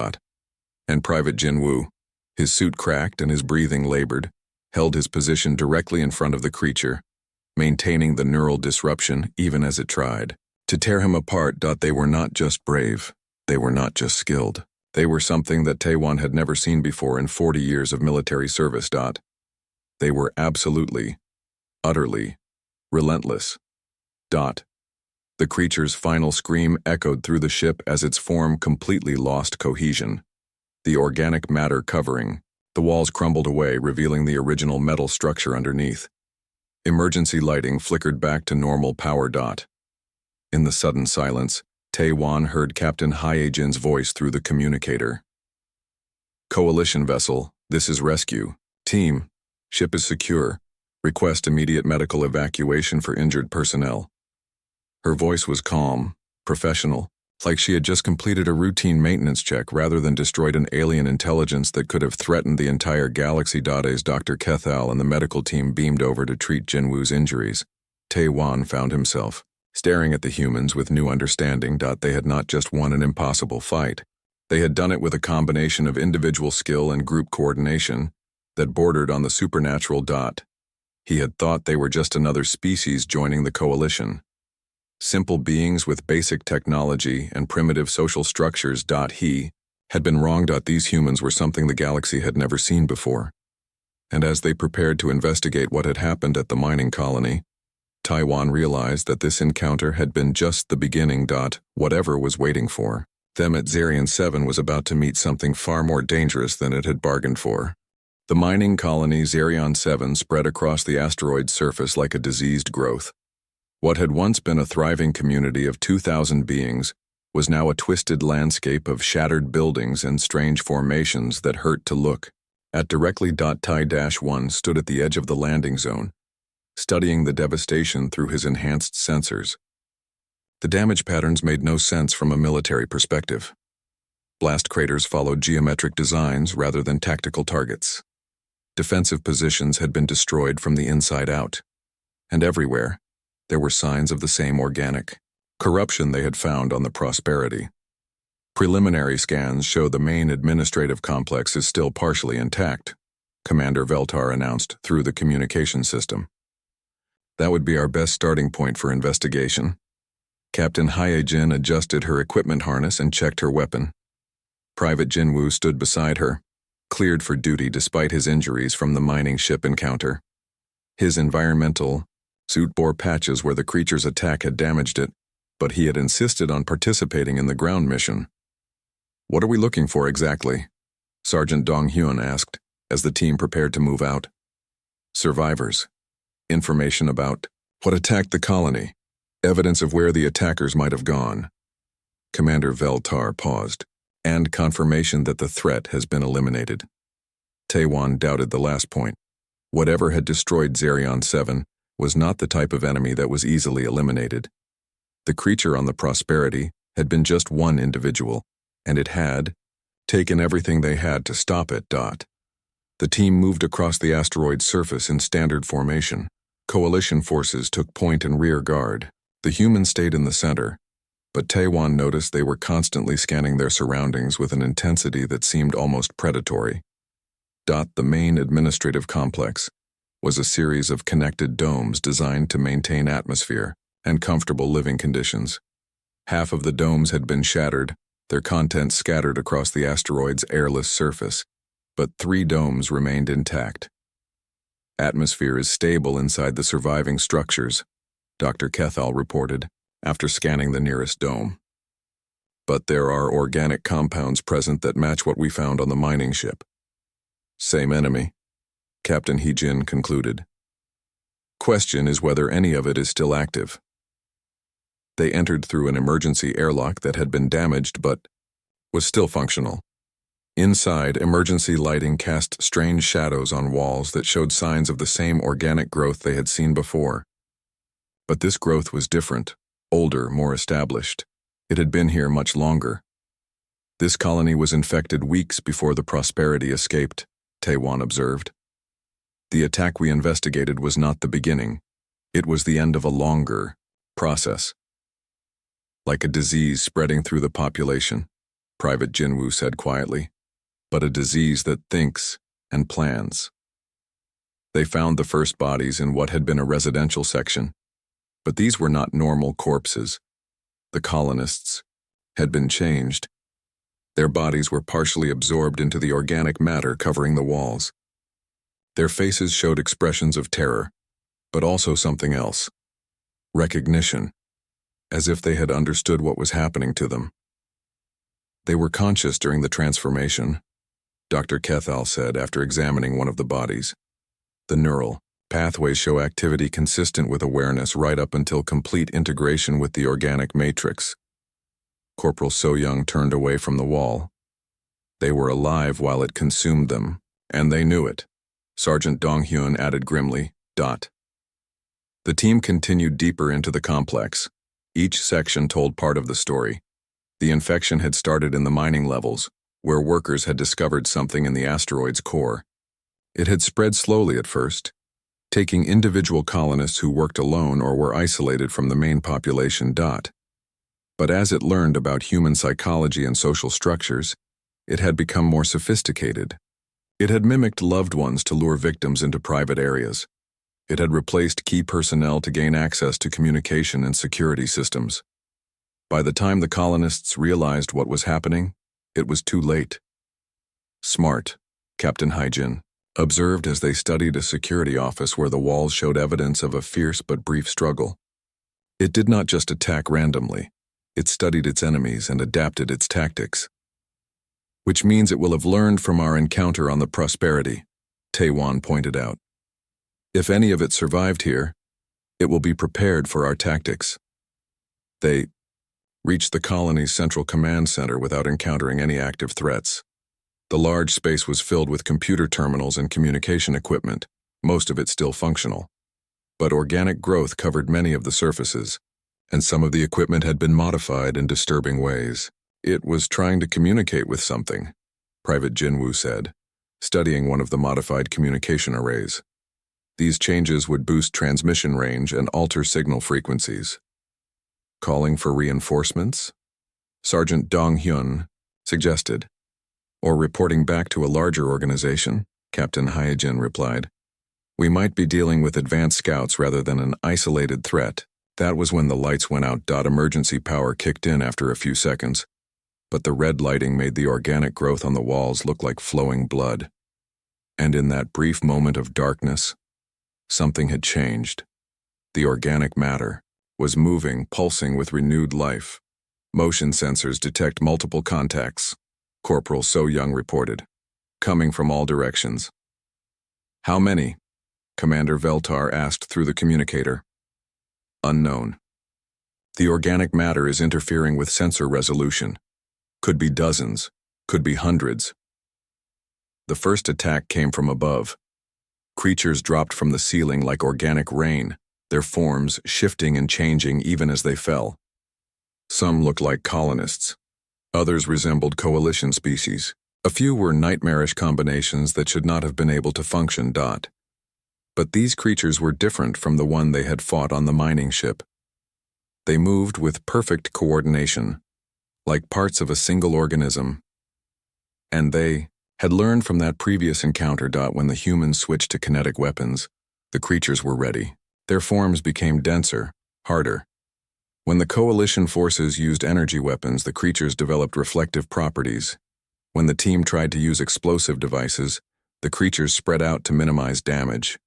And Private Jin-woo, his suit cracked and his breathing labored, held his position directly in front of the creature, maintaining the neural disruption even as it tried to tear him apart. They were not just brave, they were not just skilled. They were something that Taewon had never seen before in 40 years of military service. They were absolutely, utterly, relentless. The creature's final scream echoed through the ship as its form completely lost cohesion. The organic matter covering the walls crumbled away, revealing the original metal structure underneath. Emergency lighting flickered back to normal power. In the sudden silence, Taewon heard Captain Hyejin's voice through the communicator. Coalition vessel, this is rescue. Team, ship is secure. Request immediate medical evacuation for injured personnel. Her voice was calm, professional, like she had just completed a routine maintenance check rather than destroyed an alien intelligence that could have threatened the entire galaxy. As Dr. Kethal and the medical team beamed over to treat Jinwoo's injuries, Taewon found himself staring at the humans with new understanding. They had not just won an impossible fight. They had done it with a combination of individual skill and group coordination that bordered on the supernatural. He had thought they were just another species joining the coalition. Simple beings with basic technology and primitive social structures. He had been wrong. These humans were something the galaxy had never seen before. And as they prepared to investigate what had happened at the mining colony, Taewon realized that this encounter had been just the beginning. Whatever was waiting for them at Zarian 7 was about to meet something far more dangerous than it had bargained for. The mining colony Zarian 7 spread across the asteroid's surface like a diseased growth. What had once been a thriving community of 2,000 beings was now a twisted landscape of shattered buildings and strange formations that hurt to look at directly. Tai-1 stood at the edge of the landing zone, studying the devastation through his enhanced sensors. The damage patterns made no sense from a military perspective. Blast craters followed geometric designs rather than tactical targets. Defensive positions had been destroyed from the inside out, and everywhere, there were signs of the same organic corruption they had found on the Prosperity. Preliminary scans show the main administrative complex is still partially intact, Commander Veltar announced through the communication system. That would be our best starting point for investigation. Captain Hyejin adjusted her equipment harness and checked her weapon. Private Jinwoo stood beside her, cleared for duty despite his injuries from the mining ship encounter. His environmental suit bore patches where the creature's attack had damaged it, but he had insisted on participating in the ground mission. "What are we looking for exactly?" Sergeant Dong-hyun asked as the team prepared to move out. "Survivors. Information about what attacked the colony. Evidence of where the attackers might have gone." Commander Veltar paused. "And confirmation that the threat has been eliminated." Taewon doubted the last point. Whatever had destroyed Zarian 7 was not the type of enemy that was easily eliminated. The creature on the Prosperity had been just one individual, and it had taken everything they had to stop it. The team moved across the asteroid's surface in standard formation. Coalition forces took point and rear guard. The humans stayed in the center, but Taewon noticed they were constantly scanning their surroundings with an intensity that seemed almost predatory. The main administrative complex was a series of connected domes designed to maintain atmosphere and comfortable living conditions. Half of the domes had been shattered, their contents scattered across the asteroid's airless surface, but 3 domes remained intact. "Atmosphere is stable inside the surviving structures," Dr. Kethal reported after scanning the nearest dome. "But there are organic compounds present that match what we found on the mining ship." "Same enemy," Captain He-jin concluded. "Question is whether any of it is still active." They entered through an emergency airlock that had been damaged but was still functional. Inside, emergency lighting cast strange shadows on walls that showed signs of the same organic growth they had seen before. But this growth was different, older, more established. It had been here much longer. This colony was infected weeks before the Prosperity escaped, Taewon observed. The attack we investigated was not the beginning. It was the end of a longer process. Like a disease spreading through the population, Private Jinwoo said quietly, but a disease that thinks and plans. They found the first bodies in what had been a residential section, but these were not normal corpses. The colonists had been changed. Their bodies were partially absorbed into the organic matter covering the walls. Their faces showed expressions of terror, but also something else. Recognition, as if they had understood what was happening to them. They were conscious during the transformation, Dr. Kethal said after examining one of the bodies. The neural pathways show activity consistent with awareness right up until complete integration with the organic matrix. Corporal So-young turned away from the wall. They were alive while it consumed them, and they knew it. Sergeant Dong-hyun added grimly, The team continued deeper into the complex. Each section told part of the story. The infection had started in the mining levels, where workers had discovered something in the asteroid's core. It had spread slowly at first, taking individual colonists who worked alone or were isolated from the main population. But as it learned about human psychology and social structures, it had become more sophisticated. It had mimicked loved ones to lure victims into private areas. It had replaced key personnel to gain access to communication and security systems. By the time the colonists realized what was happening, it was too late. Smart, Captain Haijin observed as they studied a security office where the walls showed evidence of a fierce but brief struggle. It did not just attack randomly. It studied its enemies and adapted its tactics. Which means it will have learned from our encounter on the Prosperity, Taewon pointed out. If any of it survived here, it will be prepared for our tactics. They reached the colony's central command center without encountering any active threats. The large space was filled with computer terminals and communication equipment, most of it still functional. But organic growth covered many of the surfaces, and some of the equipment had been modified in disturbing ways. It was trying to communicate with something, Private Jinwoo said, studying one of the modified communication arrays. These changes would boost transmission range and alter signal frequencies. Calling for reinforcements? Sergeant Dong-hyun suggested. Or reporting back to a larger organization, Captain Haijin replied. We might be dealing with advanced scouts rather than an isolated threat. That was when the lights went out. Emergency power kicked in after a few seconds, but the red lighting made the organic growth on the walls look like flowing blood. And in that brief moment of darkness, something had changed. The organic matter was moving, pulsing with renewed life. Motion sensors detect multiple contacts, Corporal So-young reported, coming from all directions. How many? Commander Veltar asked through the communicator. Unknown. The organic matter is interfering with sensor resolution. Could be dozens, could be hundreds. The first attack came from above. Creatures dropped from the ceiling like organic rain, their forms shifting and changing even as they fell. Some looked like colonists. Others resembled coalition species. A few were nightmarish combinations that should not have been able to function. But these creatures were different from the one they had fought on the mining ship. They moved with perfect coordination, like parts of a single organism. And they had learned from that previous encounter. When the humans switched to kinetic weapons, the creatures were ready. Their forms became denser, harder. When the coalition forces used energy weapons, the creatures developed reflective properties. When the team tried to use explosive devices, the creatures spread out to minimize damage.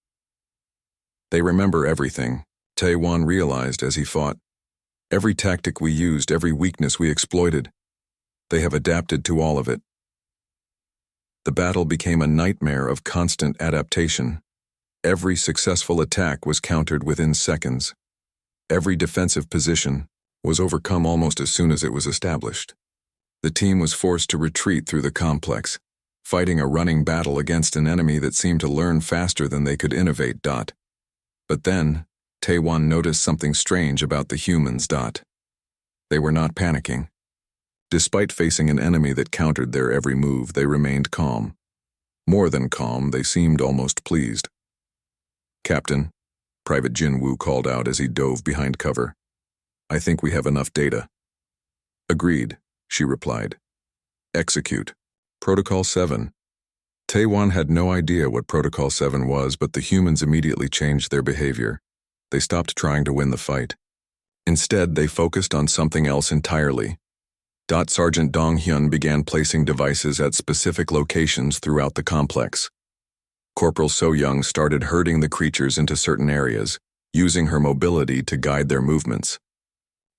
They remember everything, Taewon realized as he fought. Every tactic we used, every weakness we exploited. They have adapted to all of it. The battle became a nightmare of constant adaptation. Every successful attack was countered within seconds. Every defensive position was overcome almost as soon as it was established. The team was forced to retreat through the complex, fighting a running battle against an enemy that seemed to learn faster than they could innovate. But then, Taewon noticed something strange about the humans. They were not panicking. Despite facing an enemy that countered their every move, they remained calm. More than calm, they seemed almost pleased. "Captain," Private Jinwoo called out as he dove behind cover. "I think we have enough data." "Agreed," she replied. "Execute. Protocol 7. Taewon had no idea what Protocol 7 was, but the humans immediately changed their behavior. They stopped trying to win the fight. Instead, they focused on something else entirely. Sergeant Dong Hyun began placing devices at specific locations throughout the complex. Corporal So Young started herding the creatures into certain areas, using her mobility to guide their movements.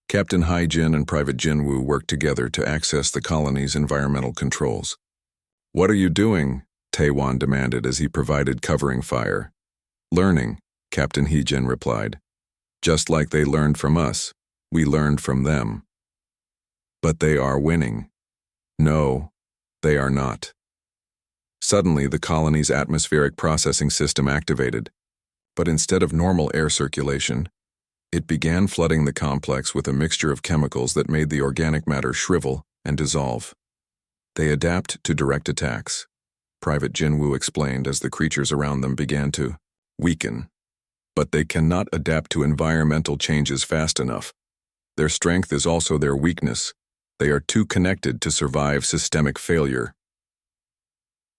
Captain Hai Jin and Private Jinwoo worked together to access the colony's environmental controls. "What are you doing?" Taewon demanded as he provided covering fire. "Learning," Captain Hee Jin replied. "Just like they learned from us, we learned from them." "But they are winning." "No, they are not." Suddenly, the colony's atmospheric processing system activated, but instead of normal air circulation, it began flooding the complex with a mixture of chemicals that made the organic matter shrivel and dissolve. "They adapt to direct attacks," Private Jinwoo explained as the creatures around them began to weaken. "But they cannot adapt to environmental changes fast enough. Their strength is also their weakness. They are too connected to survive systemic failure."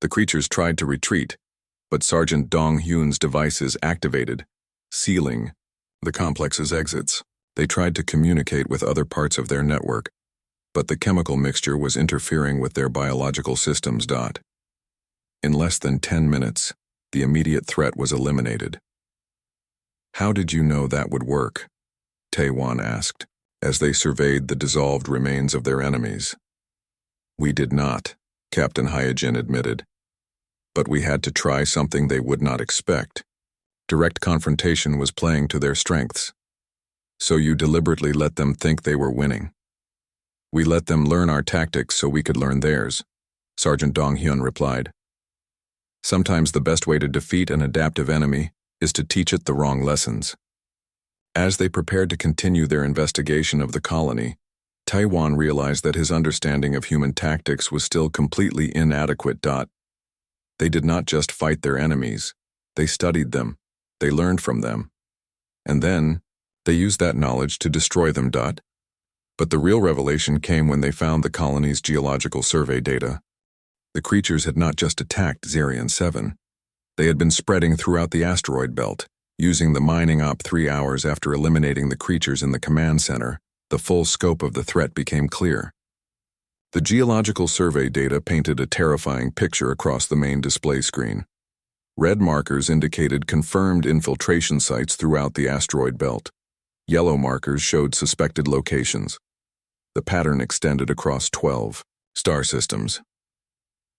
The creatures tried to retreat, but Sergeant Dong Hyun's devices activated, sealing the complex's exits. They tried to communicate with other parts of their network, but the chemical mixture was interfering with their biological systems. In less than 10 minutes, the immediate threat was eliminated. "How did you know that would work?" Taewon asked, as they surveyed the dissolved remains of their enemies. "We did not," Captain Hyojin admitted. "But we had to try something they would not expect. Direct confrontation was playing to their strengths. So you deliberately let them think they were winning." "We let them learn our tactics so we could learn theirs," Sergeant Dong Hyun replied. "Sometimes the best way to defeat an adaptive enemy is to teach it the wrong lessons." As they prepared to continue their investigation of the colony, Taewon realized that his understanding of human tactics was still completely inadequate. They did not just fight their enemies, they studied them, they learned from them, and then they used that knowledge to destroy them. But the real revelation came when they found the colony's geological survey data. The creatures had not just attacked Zarian 7, they had been spreading throughout the asteroid belt. Using the mining op 3 hours after eliminating the creatures in the command center, the full scope of the threat became clear. The geological survey data painted a terrifying picture across the main display screen. Red markers indicated confirmed infiltration sites throughout the asteroid belt. Yellow markers showed suspected locations. The pattern extended across 12 star systems.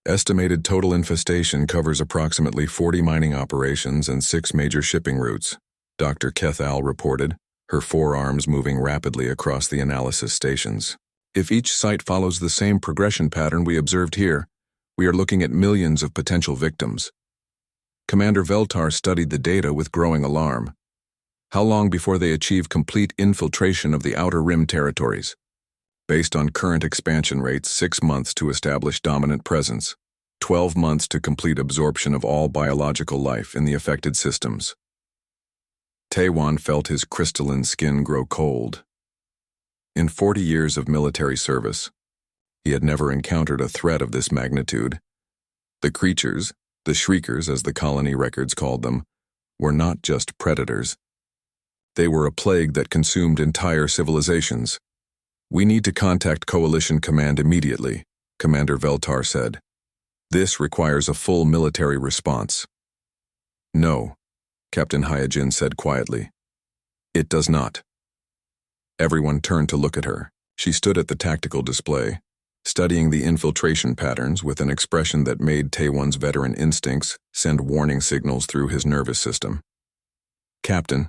Estimated total infestation covers approximately 40 mining operations and 6 major shipping routes, Dr. Kethal reported, her forearms moving rapidly across the analysis stations. "If each site follows the same progression pattern we observed here, we are looking at millions of potential victims." Commander Veltar studied the data with growing alarm. "How long before they achieve complete infiltration of the Outer Rim territories?" "Based on current expansion rates, 6 months to establish dominant presence, 12 months to complete absorption of all biological life in the affected systems." Taewon felt his crystalline skin grow cold. In 40 years of military service, he had never encountered a threat of this magnitude. The creatures, the Shriekers as the colony records called them, were not just predators. They were a plague that consumed entire civilizations. "We need to contact Coalition Command immediately," Commander Veltar said. "This requires a full military response." "No," Captain Hyojin said quietly. "It does not." Everyone turned to look at her. She stood at the tactical display, studying the infiltration patterns with an expression that made Taewon's veteran instincts send warning signals through his nervous system. "Captain,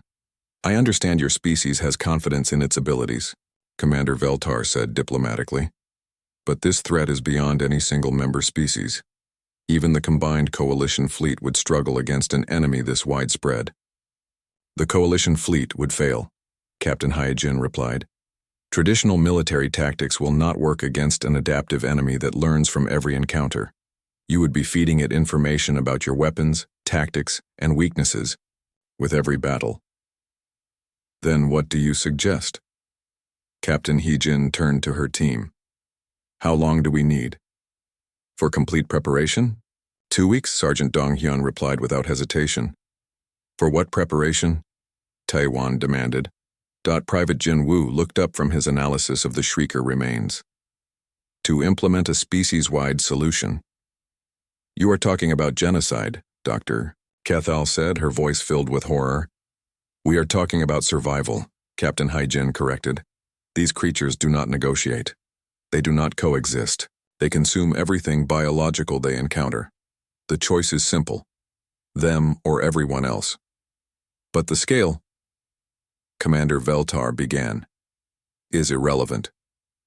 I understand your species has confidence in its abilities," Commander Veltar said diplomatically. But this threat is beyond any single member species. Even the combined Coalition fleet would struggle against an enemy this widespread. The Coalition fleet would fail, Captain Hyojin replied. Traditional military tactics will not work against an adaptive enemy that learns from every encounter. You would be feeding it information about your weapons, tactics, and weaknesses with every battle. Then what do you suggest? Captain Hyojin turned to her team. How long do we need? For complete preparation? 2 weeks, Sergeant Dong-hyun replied without hesitation. For what preparation? Tae-wan demanded. Private Jin-woo looked up from his analysis of the Shrieker remains. To implement a species-wide solution. You are talking about genocide, Dr. Cathal said, her voice filled with horror. We are talking about survival, Captain Hyojin corrected. These creatures do not negotiate. They do not coexist. They consume everything biological they encounter. The choice is simple. Them or everyone else. But the scale, Commander Veltar began, is irrelevant.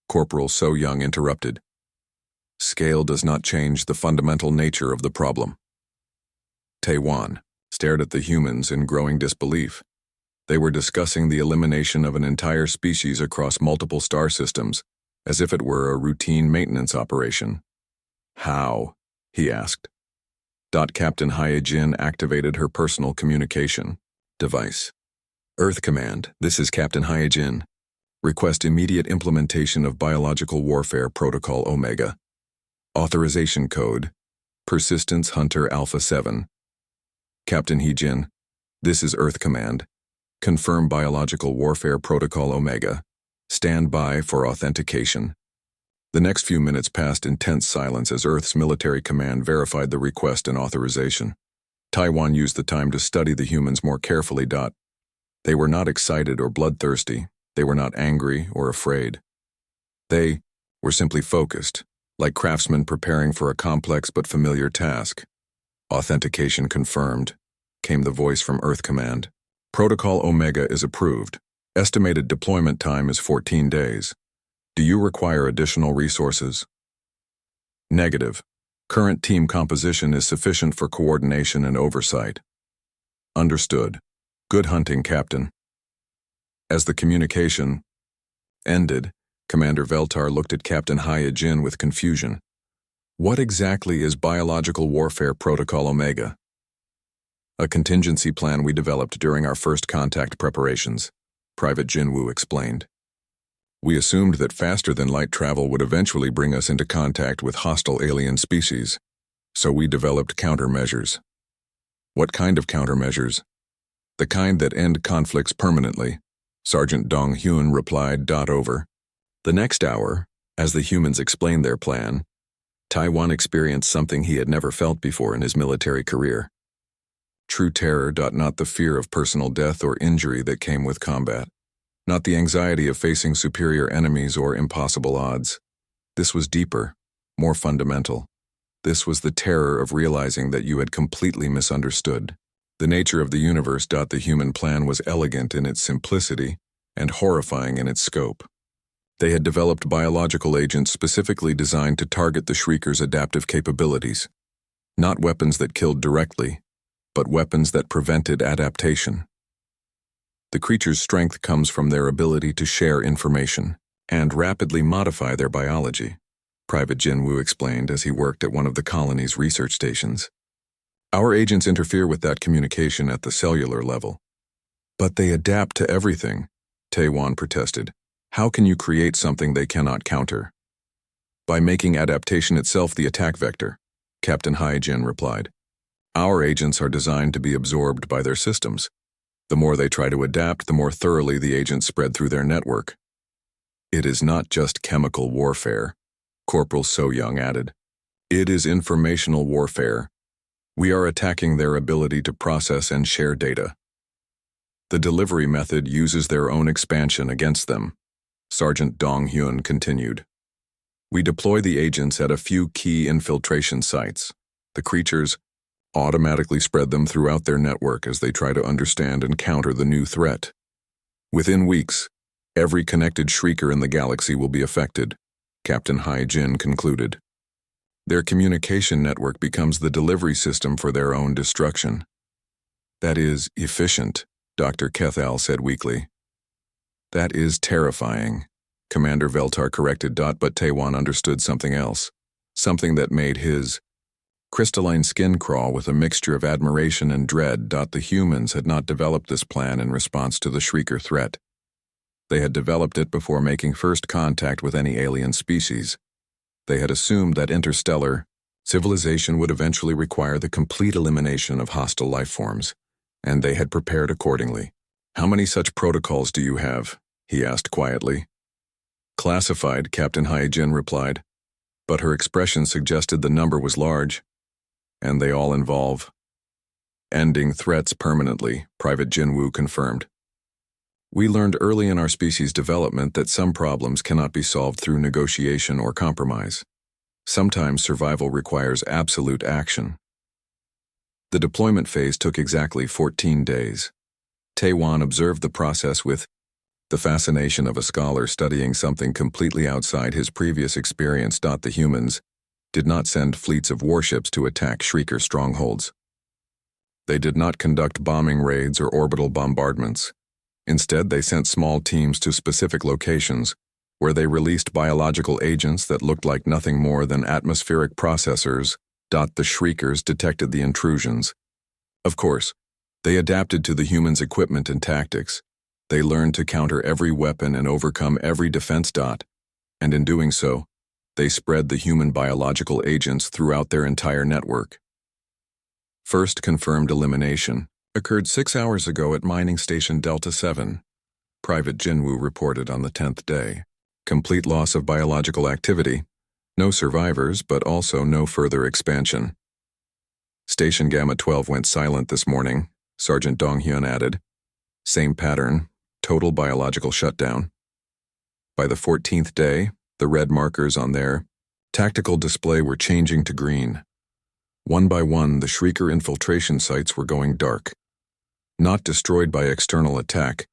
Corporal So-young interrupted. Scale does not change the fundamental nature of the problem. Tae-wan stared at the humans in growing disbelief. They were discussing the elimination of an entire species across multiple star systems, as if it were a routine maintenance operation. How? He asked. Captain Hyojin activated her personal communication device. Earth Command, this is Captain Hyojin. Request immediate implementation of Biological Warfare Protocol Omega. Authorization Code, Persistence Hunter Alpha 7. Captain Hyojin, this is Earth Command. Confirm Biological Warfare Protocol Omega. Stand by for authentication. The next few minutes passed in tense silence as Earth's military command verified the request and authorization. Tae-wan used the time to study the humans more carefully. They were not excited or bloodthirsty. They were not angry or afraid. They were simply focused, like craftsmen preparing for a complex but familiar task. Authentication confirmed, came the voice from Earth Command. Protocol Omega is approved. Estimated deployment time is 14 days. Do you require additional resources? Negative. Current team composition is sufficient for coordination and oversight. Understood. Good hunting, Captain. As the communication ended, Commander Veltar looked at Captain Hyojin with confusion. What exactly is Biological Warfare Protocol Omega? A contingency plan we developed during our first contact preparations, Private Jin-woo explained. We assumed that faster-than-light travel would eventually bring us into contact with hostile alien species, so we developed countermeasures. What kind of countermeasures? The kind that end conflicts permanently, Sergeant Dong-hyun replied. Over. The next hour, as the humans explained their plan, Tae-wan experienced something he had never felt before in his military career. True terror. Not the fear of personal death or injury that came with combat. Not the anxiety of facing superior enemies or impossible odds. This was deeper, more fundamental. This was the terror of realizing that you had completely misunderstood the nature of the universe. The human plan was elegant in its simplicity and horrifying in its scope. They had developed biological agents specifically designed to target the Shrieker's adaptive capabilities. Not weapons that killed directly, but weapons that prevented adaptation. The creature's strength comes from their ability to share information and rapidly modify their biology, Private Jin-woo explained as he worked at one of the colony's research stations. Our agents interfere with that communication at the cellular level. But they adapt to everything, Tae-wan protested. How can you create something they cannot counter? By making adaptation itself the attack vector, Captain Hyojin replied. Our agents are designed to be absorbed by their systems. The more they try to adapt, the more thoroughly the agents spread through their network. It is not just chemical warfare, Corporal So-young added. It is informational warfare. We are attacking their ability to process and share data. The delivery method uses their own expansion against them, Sergeant Dong-hyun continued. We deploy the agents at a few key infiltration sites. The creatures automatically spread them throughout their network as they try to understand and counter the new threat. Within weeks, every connected Shrieker in the galaxy will be affected. Captain Hai Jin concluded. Their communication network becomes the delivery system for their own destruction. That is efficient, Dr. Kethal said weakly. That is terrifying, Commander Veltar corrected. But Taiwan understood something else, something that made his crystalline skin crawl with a mixture of admiration and dread. The humans had not developed this plan in response to the Shrieker threat. They had developed it before making first contact with any alien species. They had assumed that interstellar civilization would eventually require the complete elimination of hostile life forms, and they had prepared accordingly. How many such protocols do you have? He asked quietly. Classified, Captain Hai Jin replied, but her expression suggested the number was large. And they all involve ending threats permanently, Private Jinwoo confirmed. We learned early in our species' development that some problems cannot be solved through negotiation or compromise. Sometimes survival requires absolute action. The deployment phase took exactly 14 days. Taiwan observed the process with the fascination of a scholar studying something completely outside his previous experience. The humans did not send fleets of warships to attack Shrieker strongholds. They did not conduct bombing raids or orbital bombardments. Instead, they sent small teams to specific locations, where they released biological agents that looked like nothing more than atmospheric processors. The Shriekers detected the intrusions. Of course, they adapted to the humans' equipment and tactics. They learned to counter every weapon and overcome every defense. And in doing so, they spread the human biological agents throughout their entire network. First confirmed elimination occurred 6 hours ago at Mining Station Delta 7. Private Jinwoo reported on the 10th day. Complete loss of biological activity. No survivors, but also no further expansion. Station Gamma 12 went silent this morning, Sergeant Donghyun added. Same pattern, total biological shutdown. By the 14th day, the red markers on their tactical display were changing to green. One by one, the Shrieker infiltration sites were going dark. Not destroyed by external attack,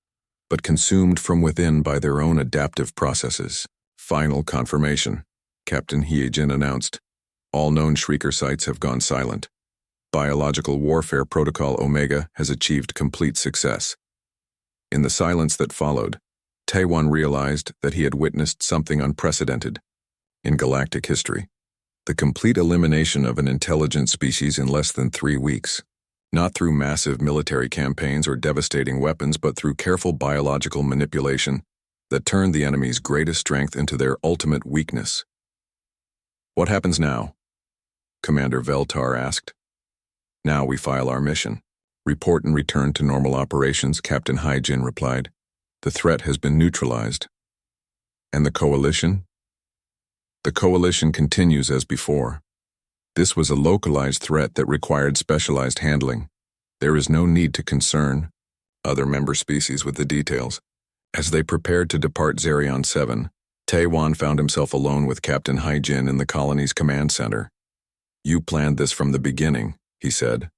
but consumed from within by their own adaptive processes. Final confirmation, Captain Hyejin announced. All known Shrieker sites have gone silent. Biological Warfare Protocol Omega has achieved complete success. In the silence that followed, Taiwan realized that he had witnessed something unprecedented in galactic history. The complete elimination of an intelligent species in less than 3 weeks. Not through massive military campaigns or devastating weapons, but through careful biological manipulation that turned the enemy's greatest strength into their ultimate weakness. What happens now? Commander Veltar asked. Now we file our mission. Report and return to normal operations, Captain Hai Jin replied. The threat has been neutralized. And the coalition? The coalition continues as before. This was a localized threat that required specialized handling. There is no need to concern other member species with the details. As they prepared to depart Zerion 7, Taiwan found himself alone with Captain Hai Jin in the colony's command center. You planned this from the beginning, he said.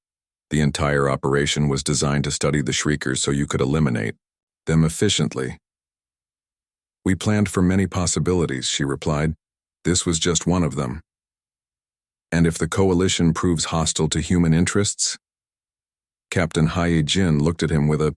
The entire operation was designed to study the Shriekers so you could eliminate them efficiently. We planned for many possibilities, she replied. This was just one of them. And if the coalition proves hostile to human interests? Captain Hyejin looked at him with a